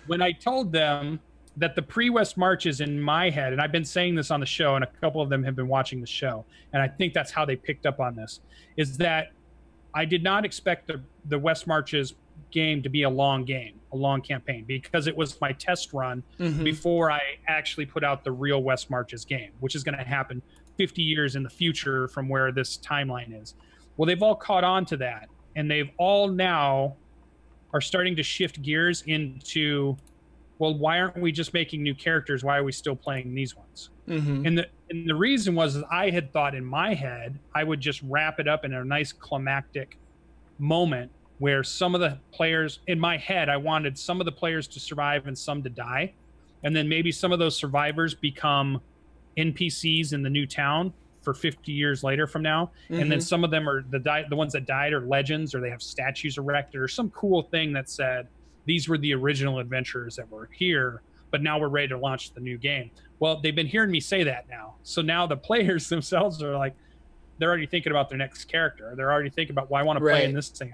When I told them that the pre-West Marches in my head, and I've been saying this on the show, and a couple of them have been watching the show, and I think that's how they picked up on this, is that I did not expect the West Marches game to be a long campaign, because it was my test run before I actually put out the real West Marches game, which is going to happen 50 years in the future from where this timeline is. Well, they've all caught on to that, and they've all now are starting to shift gears into, well, why aren't we just making new characters? Why are we still playing these ones? And the reason was that I had thought in my head I would just wrap it up in a nice climactic moment where some of the players, in my head, I wanted some of the players to survive and some to die, and then maybe some of those survivors become NPCs in the new town for 50 years later from now, and then some of them are the ones that died are legends, or they have statues erected, or some cool thing that said these were the original adventurers that were here, but now we're ready to launch the new game. Well, they've been hearing me say that now, so now the players themselves are like, they're already thinking about their next character. They're already thinking about, well, I want to play in this thing.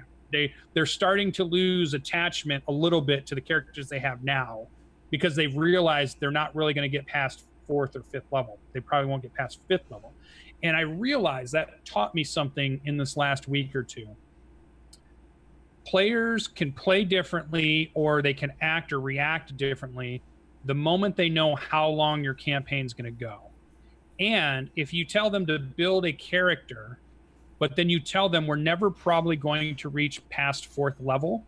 They're starting to lose attachment a little bit to the characters they have now, because they've realized they're not really going to get past 4th or 5th level. They probably won't get past 5th level. And I realized that taught me something in this last week or two. Players can play differently, or they can act or react differently the moment they know how long your campaign's going to go. And if you tell them to build a character, but then you tell them we're never probably going to reach past 4th level,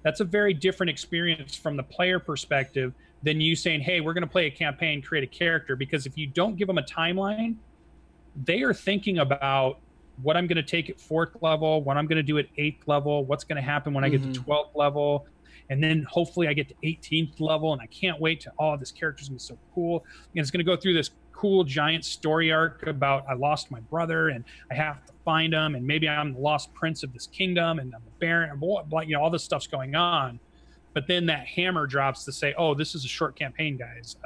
that's a very different experience from the player perspective than you saying, hey, we're going to play a campaign, create a character. Because if you don't give them a timeline, they are thinking about what I'm going to take at 4th level, what I'm going to do at 8th level, what's going to happen when I get to 12th level, and then hopefully I get to 18th level, and I can't wait to, oh, this character's going to be so cool. And it's going to go through this cool giant story arc about I lost my brother and I have to find him, and maybe I'm the lost prince of this kingdom, and I'm the baron, you know, all this stuff's going on. But then that hammer drops to say, oh, this is a short campaign, guys.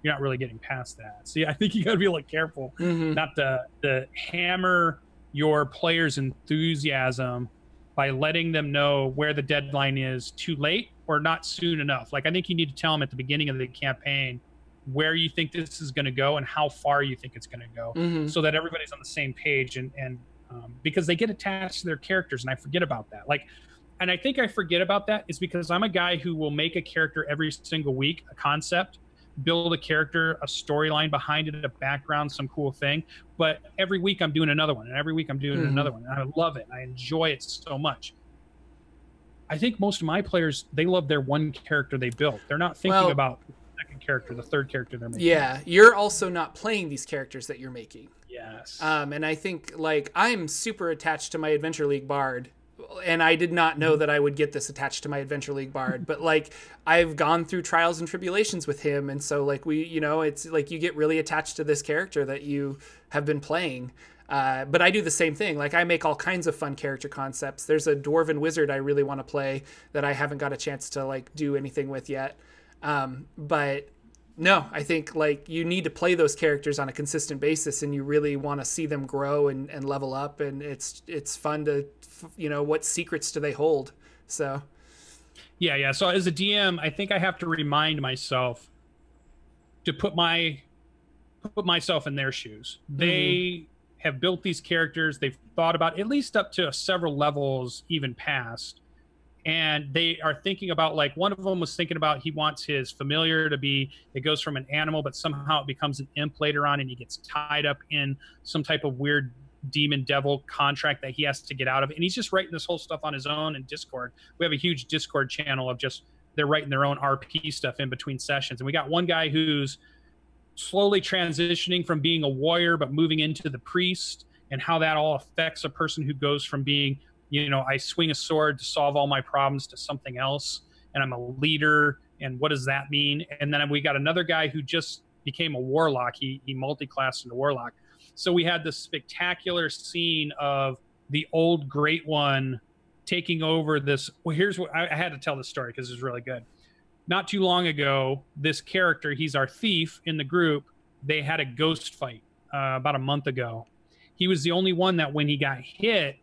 You're not really getting past that. So yeah, I think you got to be a little careful not to hammer your players' enthusiasm by letting them know where the deadline is too late or not soon enough. Like, I think you need to tell them at the beginning of the campaign where you think this is going to go and how far you think it's going to go, so that everybody's on the same page. And because they get attached to their characters, and I forget about that. Like, and I think I forget about that is because I'm a guy who will make a character every single week, a concept, build a character, a storyline behind it, a background, some cool thing. But every week I'm doing another one, and every week I'm doing another one. And I love it. I enjoy it so much. I think most of my players, they love their one character they built. They're not thinking about the second character, the third character they're making. Yeah, you're also not playing these characters that you're making. Yes. And I think, like, I'm super attached to my Adventure League Bard, and I did not know that I would get this attached to my Adventure League Bard, but like, I've gone through trials and tribulations with him. And so like it's like you get really attached to this character that you have been playing. But I do the same thing. Like, I make all kinds of fun character concepts. There's a dwarven wizard I really want to play that I haven't got a chance to like do anything with yet. But no, I think like you need to play those characters on a consistent basis, and you really want to see them grow and level up. And it's fun to, what secrets do they hold? So. Yeah. So as a DM, I think I have to remind myself to put myself in their shoes. They have built these characters. They've thought about at least up to several levels, even past. And they are thinking about, like, one of them was thinking about he wants his familiar to be, it goes from an animal, but somehow it becomes an imp later on, and he gets tied up in some type of weird demon devil contract that he has to get out of. And he's just writing this whole stuff on his own in Discord. We have a huge Discord channel of just, they're writing their own RP stuff in between sessions. And we got one guy who's slowly transitioning from being a warrior, but moving into the priest, and how that all affects a person who goes from being, I swing a sword to solve all my problems, to something else, and I'm a leader, and what does that mean? And then we got another guy who just became a warlock. He multi-classed into warlock. So we had this spectacular scene of the old Great One taking over this. Well, here's what I had to tell this story because it's really good. Not too long ago, this character, he's our thief in the group, they had a ghost fight about a month ago. He was the only one that when he got hit,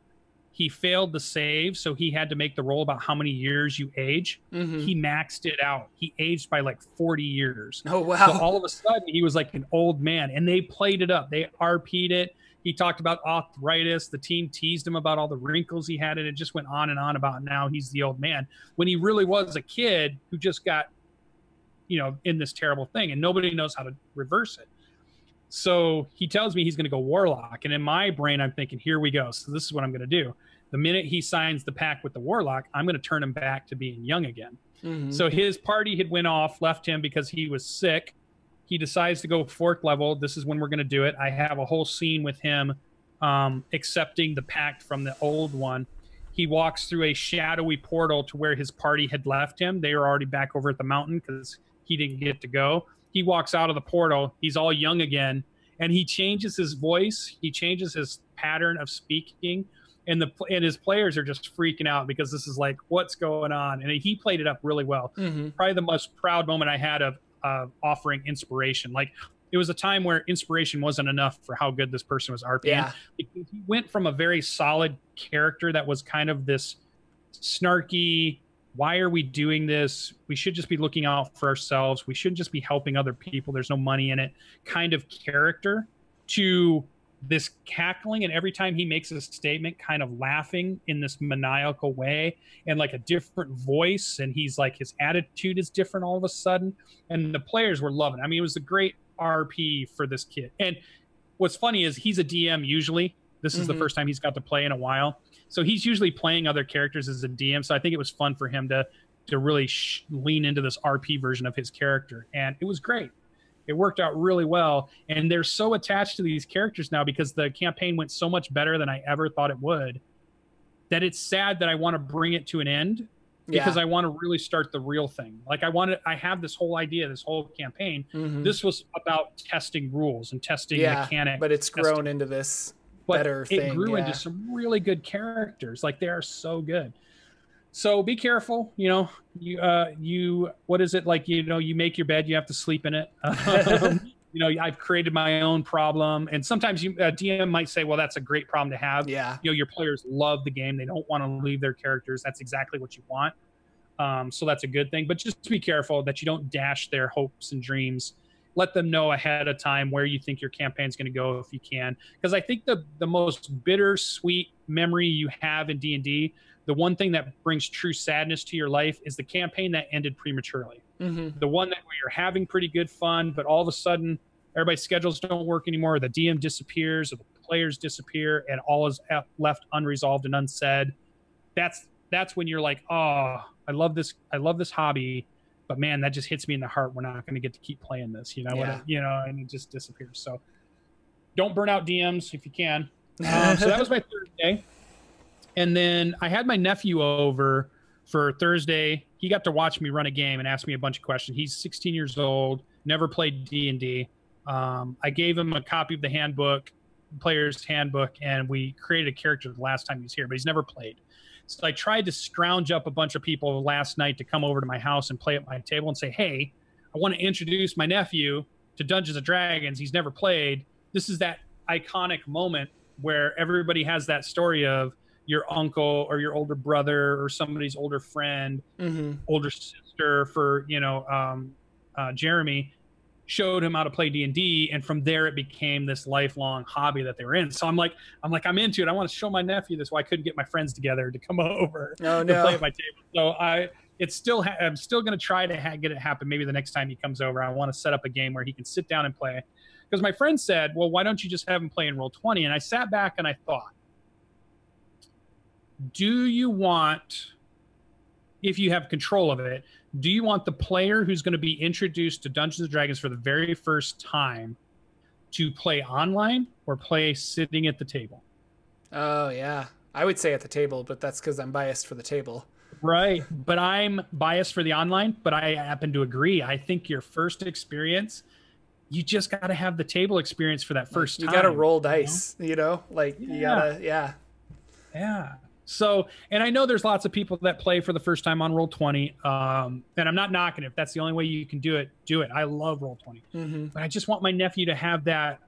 he failed the save, so he had to make the roll about how many years you age. He maxed it out. He aged by like 40 years. Oh, wow. So all of a sudden, he was like an old man, and they played it up. They RP'd it. He talked about arthritis. The team teased him about all the wrinkles he had, and it just went on and on about now he's the old man, when he really was a kid who just got, in this terrible thing, and nobody knows how to reverse it. So he tells me he's going to go Warlock, and in my brain, I'm thinking, here we go. So this is what I'm going to do. The minute he signs the pact with the Warlock, I'm going to turn him back to being young again. Mm-hmm. So his party had went off, left him because he was sick. He decides to go 4th level. This is when we're going to do it. I have a whole scene with him accepting the pact from the old one. He walks through a shadowy portal to where his party had left him. They were already back over at the mountain because he didn't get to go. He walks out of the portal. He's all young again, and he changes his voice. He changes his pattern of speaking, and his players are just freaking out because this is like, what's going on? And he played it up really well. Mm-hmm. Probably the most proud moment I had of offering inspiration. Like, it was a time where inspiration wasn't enough for how good this person was RPing. Yeah. He went from a very solid character that was kind of this snarky, why are we doing this? We should just be looking out for ourselves. We shouldn't just be helping other people. There's no money in it kind of character, to this cackling. And every time he makes a statement, kind of laughing in this maniacal way, and like a different voice. And he's like, his attitude is different all of a sudden. And the players were loving it. I mean, it was a great RP for this kid. And what's funny is he's a DM usually. This is the first time he's got to play in a while. So he's usually playing other characters as a DM. So I think it was fun for him to really lean into this RP version of his character. And it was great. It worked out really well. And they're so attached to these characters now because the campaign went so much better than I ever thought it would, that it's sad that I want to bring it to an end, because I want to really start the real thing. Like, I have this whole idea, this whole campaign. This was about testing rules and testing mechanics. But it's grown into this better thing. It grew into some really good characters. Like, they are so good. So be careful. You what is it like? You make your bed, you have to sleep in it. I've created my own problem, and sometimes DM might say, well, that's a great problem to have. Yeah. Your players love the game. They don't want to leave their characters. That's exactly what you want. So that's a good thing, but just be careful that you don't dash their hopes and dreams. Let them know ahead of time where you think your campaign's going to go if you can. Because I think the most bittersweet memory you have in D&D, the one thing that brings true sadness to your life, is the campaign that ended prematurely. The one that where you're having pretty good fun, but all of a sudden everybody's schedules don't work anymore, or the DM disappears, or the players disappear, and all is left unresolved and unsaid. That's when you're like, oh, I love this hobby, but man, that just hits me in the heart. We're not going to get to keep playing this, and it just disappears. So don't burn out DMs if you can. So that was my Thursday. And then I had my nephew over for Thursday. He got to watch me run a game and ask me a bunch of questions. He's 16 years old, never played D&D. I gave him a copy of the handbook, player's handbook, and we created a character the last time he was here, but he's never played. So I tried to scrounge up a bunch of people last night to come over to my house and play at my table and say, hey, I want to introduce my nephew to Dungeons & Dragons. He's never played. This is that iconic moment where everybody has that story of your uncle or your older brother or somebody's older friend, older sister for, Jeremy, showed him how to play D&D, and from there it became this lifelong hobby that they were in. So I'm I'm into it. I want to show my nephew this. Why I couldn't get my friends together to come over to play at my table. So I'm still going to try to get it happen. Maybe the next time he comes over, I want to set up a game where he can sit down and play. Because my friend said, well, why don't you just have him play in Roll20? And I sat back and I thought, do you want, if you have control of it, do you want the player who's going to be introduced to Dungeons & Dragons for the very first time to play online or play sitting at the table? Oh, yeah. I would say at the table, but that's because I'm biased for the table. Right. But I'm biased for the online, but I happen to agree. I think your first experience, you just got to have the table experience for that first time. You got to roll dice, you gotta, Yeah. So, and I know there's lots of people that play for the first time on Roll20, and I'm not knocking it. If that's the only way you can do it, do it. I love Roll20. But I just want my nephew to have that.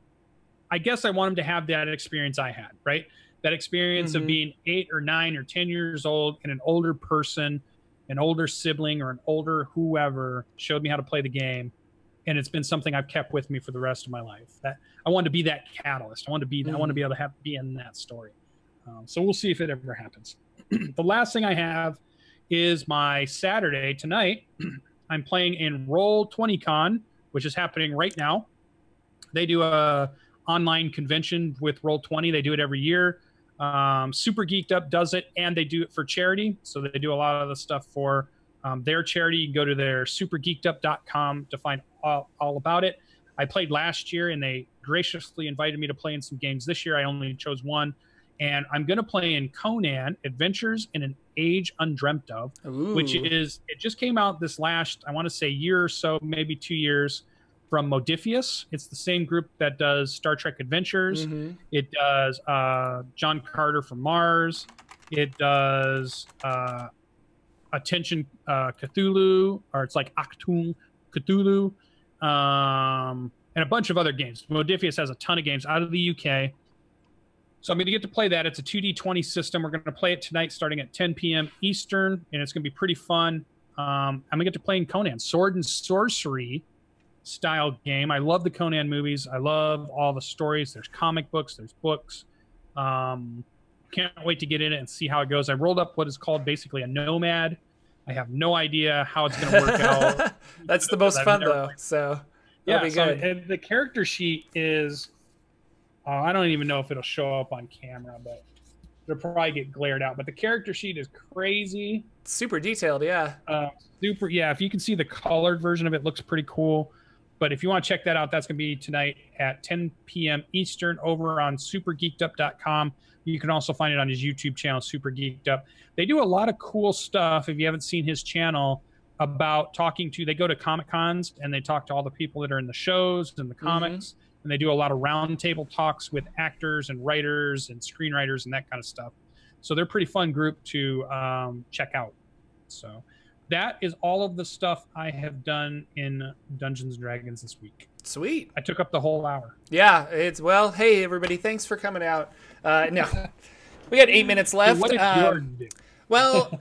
I guess I want him to have that experience I had, right? That experience of being 8 or 9 or 10 years old, and an older person, an older sibling, or an older whoever showed me how to play the game. and it's been something I've kept with me for the rest of my life. That I wanted to be that catalyst. I want to be able to be in that story. So we'll see if it ever happens. The last thing I have is my Saturday tonight. I'm playing in Roll20Con, which is happening right now. They do a online convention with Roll20. They do it every year. Super Geeked Up does it, and they do it for charity. So they do a lot of the stuff for their charity. You can go to their supergeekedup.com to find all about it. I played last year, and they graciously invited me to play in some games this year. I only chose one, and I'm going to play in Conan Adventures in an Age Undreamt Of, which is, it just came out this last, I want to say year or so, maybe 2 years, from Modiphius. It's the same group that does Star Trek Adventures. It does John Carter from Mars. It does Attention Cthulhu, or it's like Achtung Cthulhu, and a bunch of other games. Modiphius has a ton of games out of the UK. So I'm going to get to play that. It's a 2D20 system. We're going to play it tonight starting at 10 p.m. Eastern, and it's going to be pretty fun. I'm going to get to play in Conan, sword and sorcery style game. I love the Conan movies. I love all the stories. There's comic books. There's books. Can't wait to get in it and see how it goes. I rolled up what is called basically a nomad. I have no idea how it's going to work out. That's the most fun, though. So yeah, so the character sheet is... I don't even know if it'll show up on camera, but it'll probably get glared out. But the character sheet is crazy. Super detailed, yeah. Yeah, if you can see the colored version of it, looks pretty cool. But if you want to check that out, that's going to be tonight at 10 p.m. Eastern over on supergeekedup.com. You can also find it on his YouTube channel, Super Geeked Up. They do a lot of cool stuff, if you haven't seen his channel, about talking to... They go to Comic-Cons, and they talk to all the people that are in the shows and the comics. And they do a lot of roundtable talks with actors and writers and screenwriters and that kind of stuff. So they're a pretty fun group to check out. So that is all of the stuff I have done in Dungeons & Dragons this week. Sweet. I took up the whole hour. Yeah, it's... Well, hey, everybody, thanks for coming out. No, we got 8 minutes left. What did Jordan do? Well...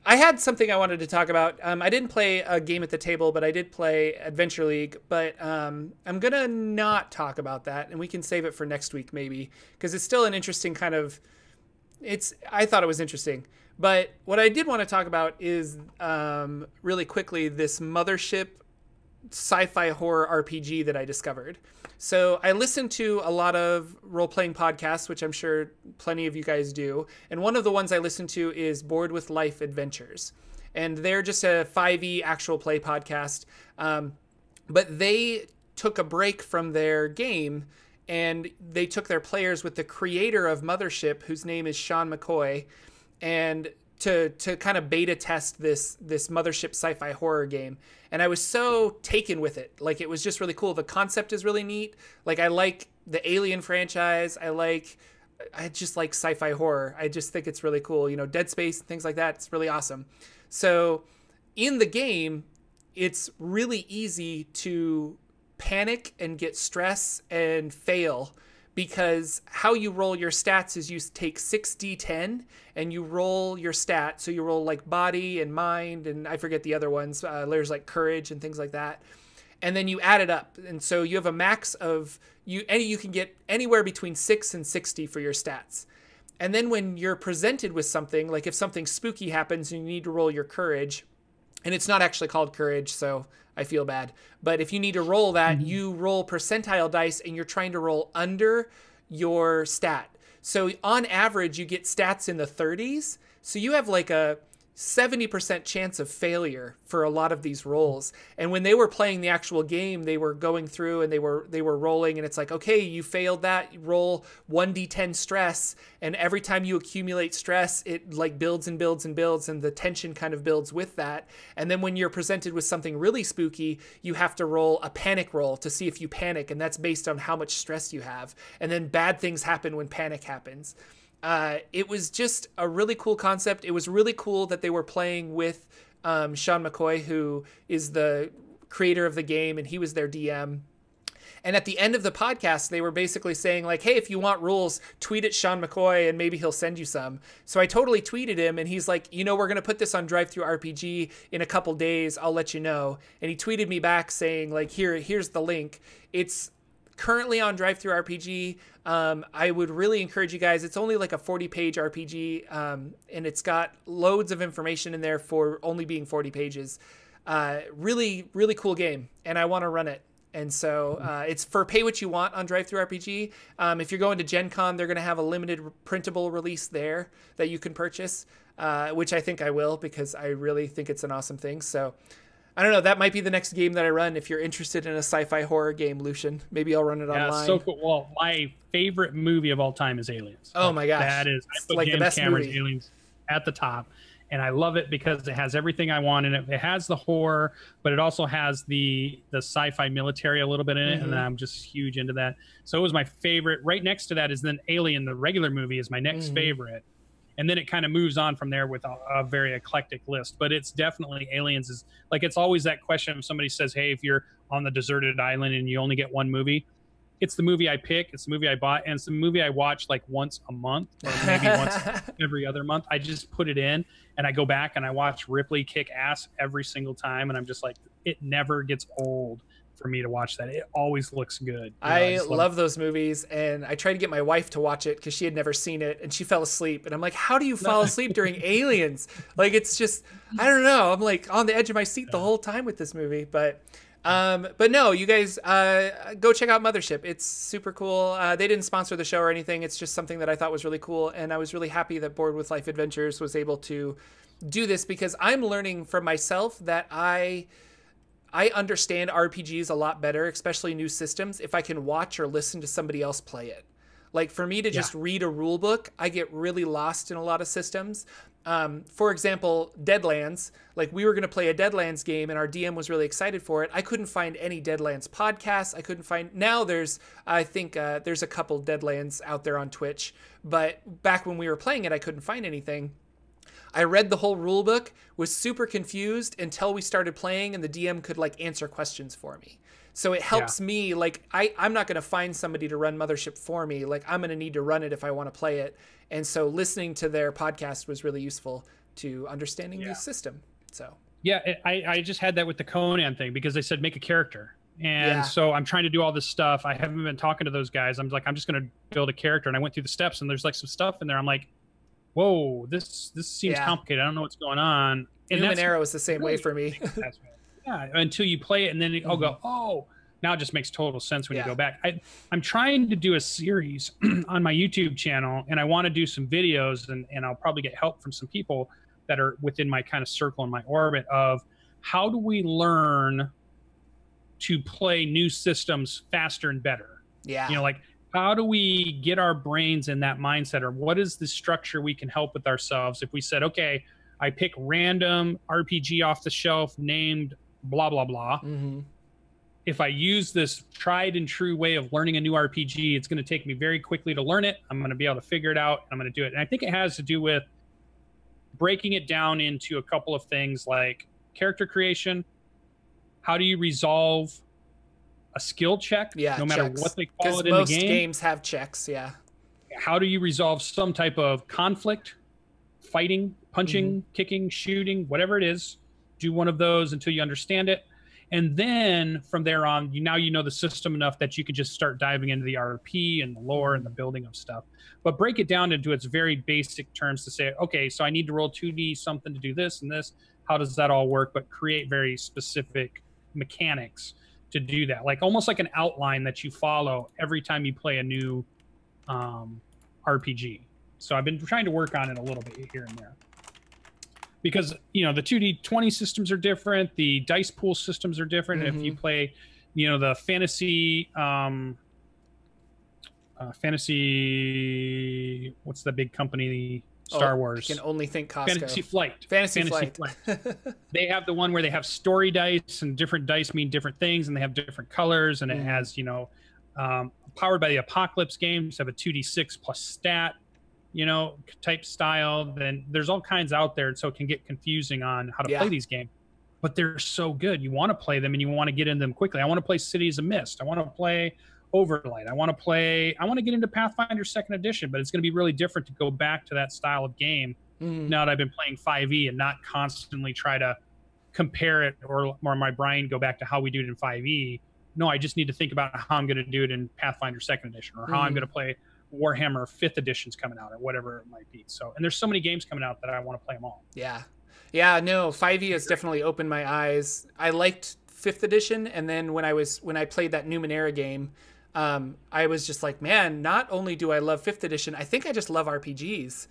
I had something I wanted to talk about. I didn't play a game at the table, but I did play Adventure League. But I'm going to not talk about that, and we can save it for next week maybe, because it's still an interesting kind of... I thought it was interesting. But what I did want to talk about is, really quickly, this Mothership sci-fi horror RPG that I discovered. So I listened to a lot of role-playing podcasts, which I'm sure plenty of you guys do. And one of the ones I listened to is Bored with Life Adventures. And they're just a 5e actual play podcast. But they took a break from their game, and they took their players with the creator of Mothership, whose name is Sean McCoy, and to kind of beta test this Mothership sci-fi horror game. And I was so taken with it. Like, it was just really cool. The concept is really neat. Like, I like the Alien franchise. I just like sci-fi horror. I just think it's really cool. You know, Dead Space, things like that. It's really awesome. So in the game, it's really easy to panic and get stress and fail, because how you roll your stats is you take 6d10 and you roll your stat. So you roll like body and mind, and I forget the other ones. There's like courage and things like that. And then you add it up. And so you have a max of... You can get anywhere between 6 and 60 for your stats. And then when you're presented with something, like if something spooky happens and you need to roll your courage, and it's not actually called courage, so I feel bad. But if you need to roll that, you roll percentile dice, and you're trying to roll under your stat. So on average, you get stats in the 30s. So you have like a 70% chance of failure for a lot of these rolls. And when they were playing the actual game, they were going through and they were rolling, and it's like, okay, you failed that, you roll 1d10 stress, and every time you accumulate stress, it like builds and builds and builds, and the tension kind of builds with that. And then when you're presented with something really spooky, you have to roll a panic roll to see if you panic, and that's based on how much stress you have. And then bad things happen when panic happens. It was just a really cool concept. It was really cool that they were playing with Sean McCoy, who is the creator of the game, and he was their DM. And at the end of the podcast, they were basically saying like, hey, if you want rules, tweet at Sean McCoy and maybe he'll send you some. So I totally tweeted him and he's like, we're going to put this on DriveThruRPG in a couple days. I'll let you know. And he tweeted me back saying like, here's the link. It's currently on DriveThruRPG. I would really encourage you guys. It's only like a 40-page RPG, and it's got loads of information in there for only being 40 pages. Really, really cool game, and I want to run it. And so it's for pay what you want on DriveThruRPG. If you're going to Gen Con, they're going to have a limited printable release there that you can purchase, which I think I will because I really think it's an awesome thing. So I don't know. That might be the next game that I run. If you're interested in a sci-fi horror game, Lucian, maybe I'll run it online. So cool. Well, my favorite movie of all time is Aliens. Oh my gosh. That is, I put like James the best Cameron's movie. Aliens at the top. And I love it because it has everything I want in it. It has the horror, but it also has the sci-fi military a little bit in it. And I'm just huge into that. So it was my favorite. Right next to that is then Alien, the regular movie, is my next favorite. And then it kind of moves on from there with a very eclectic list. But it's definitely Aliens is like, it's always that question if somebody says, hey, if you're on the deserted island and you only get one movie, it's the movie I pick, it's the movie I bought, and it's the movie I watch like once a month or maybe once every other month. I just put it in and I go back and I watch Ripley kick ass every single time. And I'm just like, it never gets old for me to watch that. It always looks good. I love those movies, and I tried to get my wife to watch it because she had never seen it, and she fell asleep. And I'm like, how do you fall asleep during Aliens? Like, it's just, I don't know. I'm like on the edge of my seat the whole time with this movie. But no, you guys go check out Mothership. It's super cool. They didn't sponsor the show or anything. It's just something that I thought was really cool, and I was really happy that Board with Life Adventures was able to do this because I'm learning from myself that I understand RPGs a lot better, especially new systems, if I can watch or listen to somebody else play it. Like for me to just read a rule book, I get really lost in a lot of systems. For example, Deadlands, like we were going to play a Deadlands game and our DM was really excited for it. I couldn't find any Deadlands podcasts. I couldn't find, now there's, I think there's a couple Deadlands out there on Twitch, but back when we were playing it, I couldn't find anything. I read the whole rule book, was super confused until we started playing and the DM could like answer questions for me. So it helps me, like, I'm not going to find somebody to run Mothership for me. Like, I'm going to need to run it if I want to play it. And so listening to their podcast was really useful to understanding the system. So I just had that with the Conan thing because they said make a character. And so I'm trying to do all this stuff. I haven't been talking to those guys. I'm like, I'm just going to build a character. And I went through the steps and there's like some stuff in there. I'm like, whoa, this seems complicated. I don't know what's going on. And Human Arrow is the same way for me. Until you play it and then I'll go, oh, now it just makes total sense when you go back. I'm trying to do a series on my YouTube channel and I want to do some videos and I'll probably get help from some people that are within my kind of circle and my orbit of how do we learn to play new systems faster and better? Yeah. You know, like, how do we get our brains in that mindset, or what is the structure we can help with ourselves if we said, okay, I pick random RPG off the shelf named blah, blah, blah. If I use this tried and true way of learning a new RPG, it's going to take me very quickly to learn it. I'm going to be able to figure it out. And I'm going to do it. And I think it has to do with breaking it down into a couple of things like character creation. How do you resolve a skill check, no matter what they call it in the game? Most games have checks, How do you resolve some type of conflict, fighting, punching, kicking, shooting, whatever it is? Do one of those until you understand it. And then from there on, you know the system enough that you can just start diving into the RP and the lore and the building of stuff. But break it down into its very basic terms to say, okay, so I need to roll 2D something to do this and this. How does that all work? But create very specific mechanics to do that, like almost like an outline that you follow every time you play a new RPG. So I've been trying to work on it a little bit here and there because, you know, the 2D20 systems are different. The dice pool systems are different. If you play, you know, the fantasy, what's the big company? Star Wars. I can only think Costco. Fantasy Flight. Fantasy Flight. They have the one where they have story dice, and different dice mean different things, and they have different colors, and it has, you know, powered by the Apocalypse games, have a 2d6 plus stat, you know, type style. Then there's all kinds out there, so it can get confusing on how to play these games. but they're so good. You want to play them and you want to get in them quickly. I want to play Cities of Mist. I want to play Overlight. I want to get into Pathfinder 2nd Edition, but it's going to be really different to go back to that style of game now that I've been playing 5e and not constantly try to compare it or my brain go back to how we do it in 5e. No, I just need to think about how I'm going to do it in Pathfinder 2nd Edition, or how I'm going to play Warhammer 5th Edition's coming out, or whatever it might be. So, and there's so many games coming out that I want to play them all. Yeah. Yeah, no, 5e has definitely opened my eyes. I liked 5th Edition, and then when I played that Numenera game, I was just like, man, not only do I love 5th Edition, I think I just love RPGs.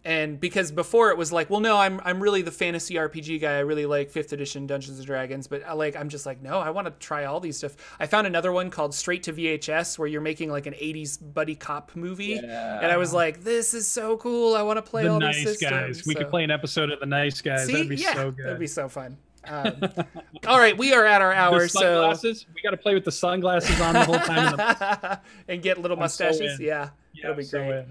And because before it was like, well, no, I'm really the fantasy RPG guy. I really like 5th Edition Dungeons and Dragons, but I'm just like, no, I want to try all these stuff. I found another one called Straight to VHS, where you're making like an 80s buddy cop movie. Yeah. And I was like, this is so cool. I want to play all these systems. The Nice Guys. We could play an episode of The Nice Guys. See? That'd be so good. That'd be so fun. All right, we are at our hour. Sunglasses. We got to play with the sunglasses on the whole time. And get little mustaches. Yeah, that'll be great.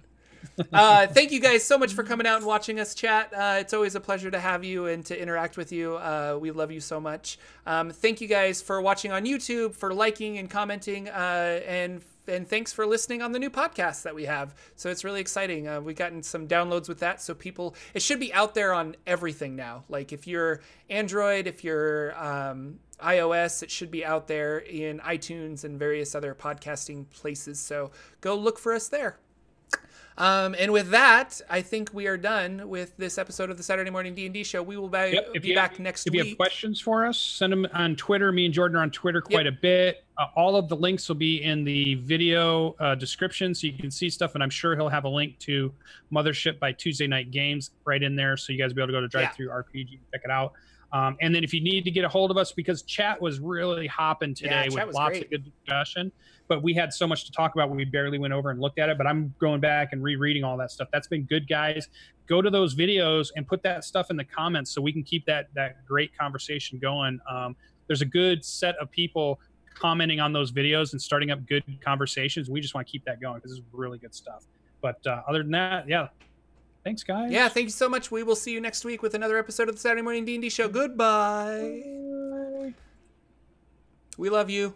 Thank you guys so much for coming out and watching us chat. It's always a pleasure to have you and to interact with you. We love you so much. Thank you guys for watching on YouTube, for liking and commenting, and thanks for listening on the new podcast that we have. So it's really exciting. We've gotten some downloads with that. So it should be out there on everything now. Like if you're Android, if you're iOS, it should be out there in iTunes and various other podcasting places. So go look for us there. And with that, I think we are done with this episode of the Saturday Morning D&D Show. We will be back next week. If you have questions for us, send them on Twitter. Me and Jordan are on Twitter quite a bit. All of the links will be in the video description, so you can see stuff. And I'm sure he'll have a link to Mothership by Tuesday Night Games right in there, so you guys will be able to go to Drive Through RPG and check it out. And then if you need to get a hold of us, because chat was really hopping today with lots of good discussion, but we had so much to talk about, we barely went over and looked at it. But I'm going back and rereading all that stuff. That's been good, guys. Go to those videos and put that stuff in the comments so we can keep that great conversation going. There's a good set of people commenting on those videos and starting up good conversations. We just want to keep that going because it's really good stuff. But other than that, thanks, guys. Yeah, thank you so much. We will see you next week with another episode of the Saturday Morning D&D Show. Goodbye. Bye. We love you.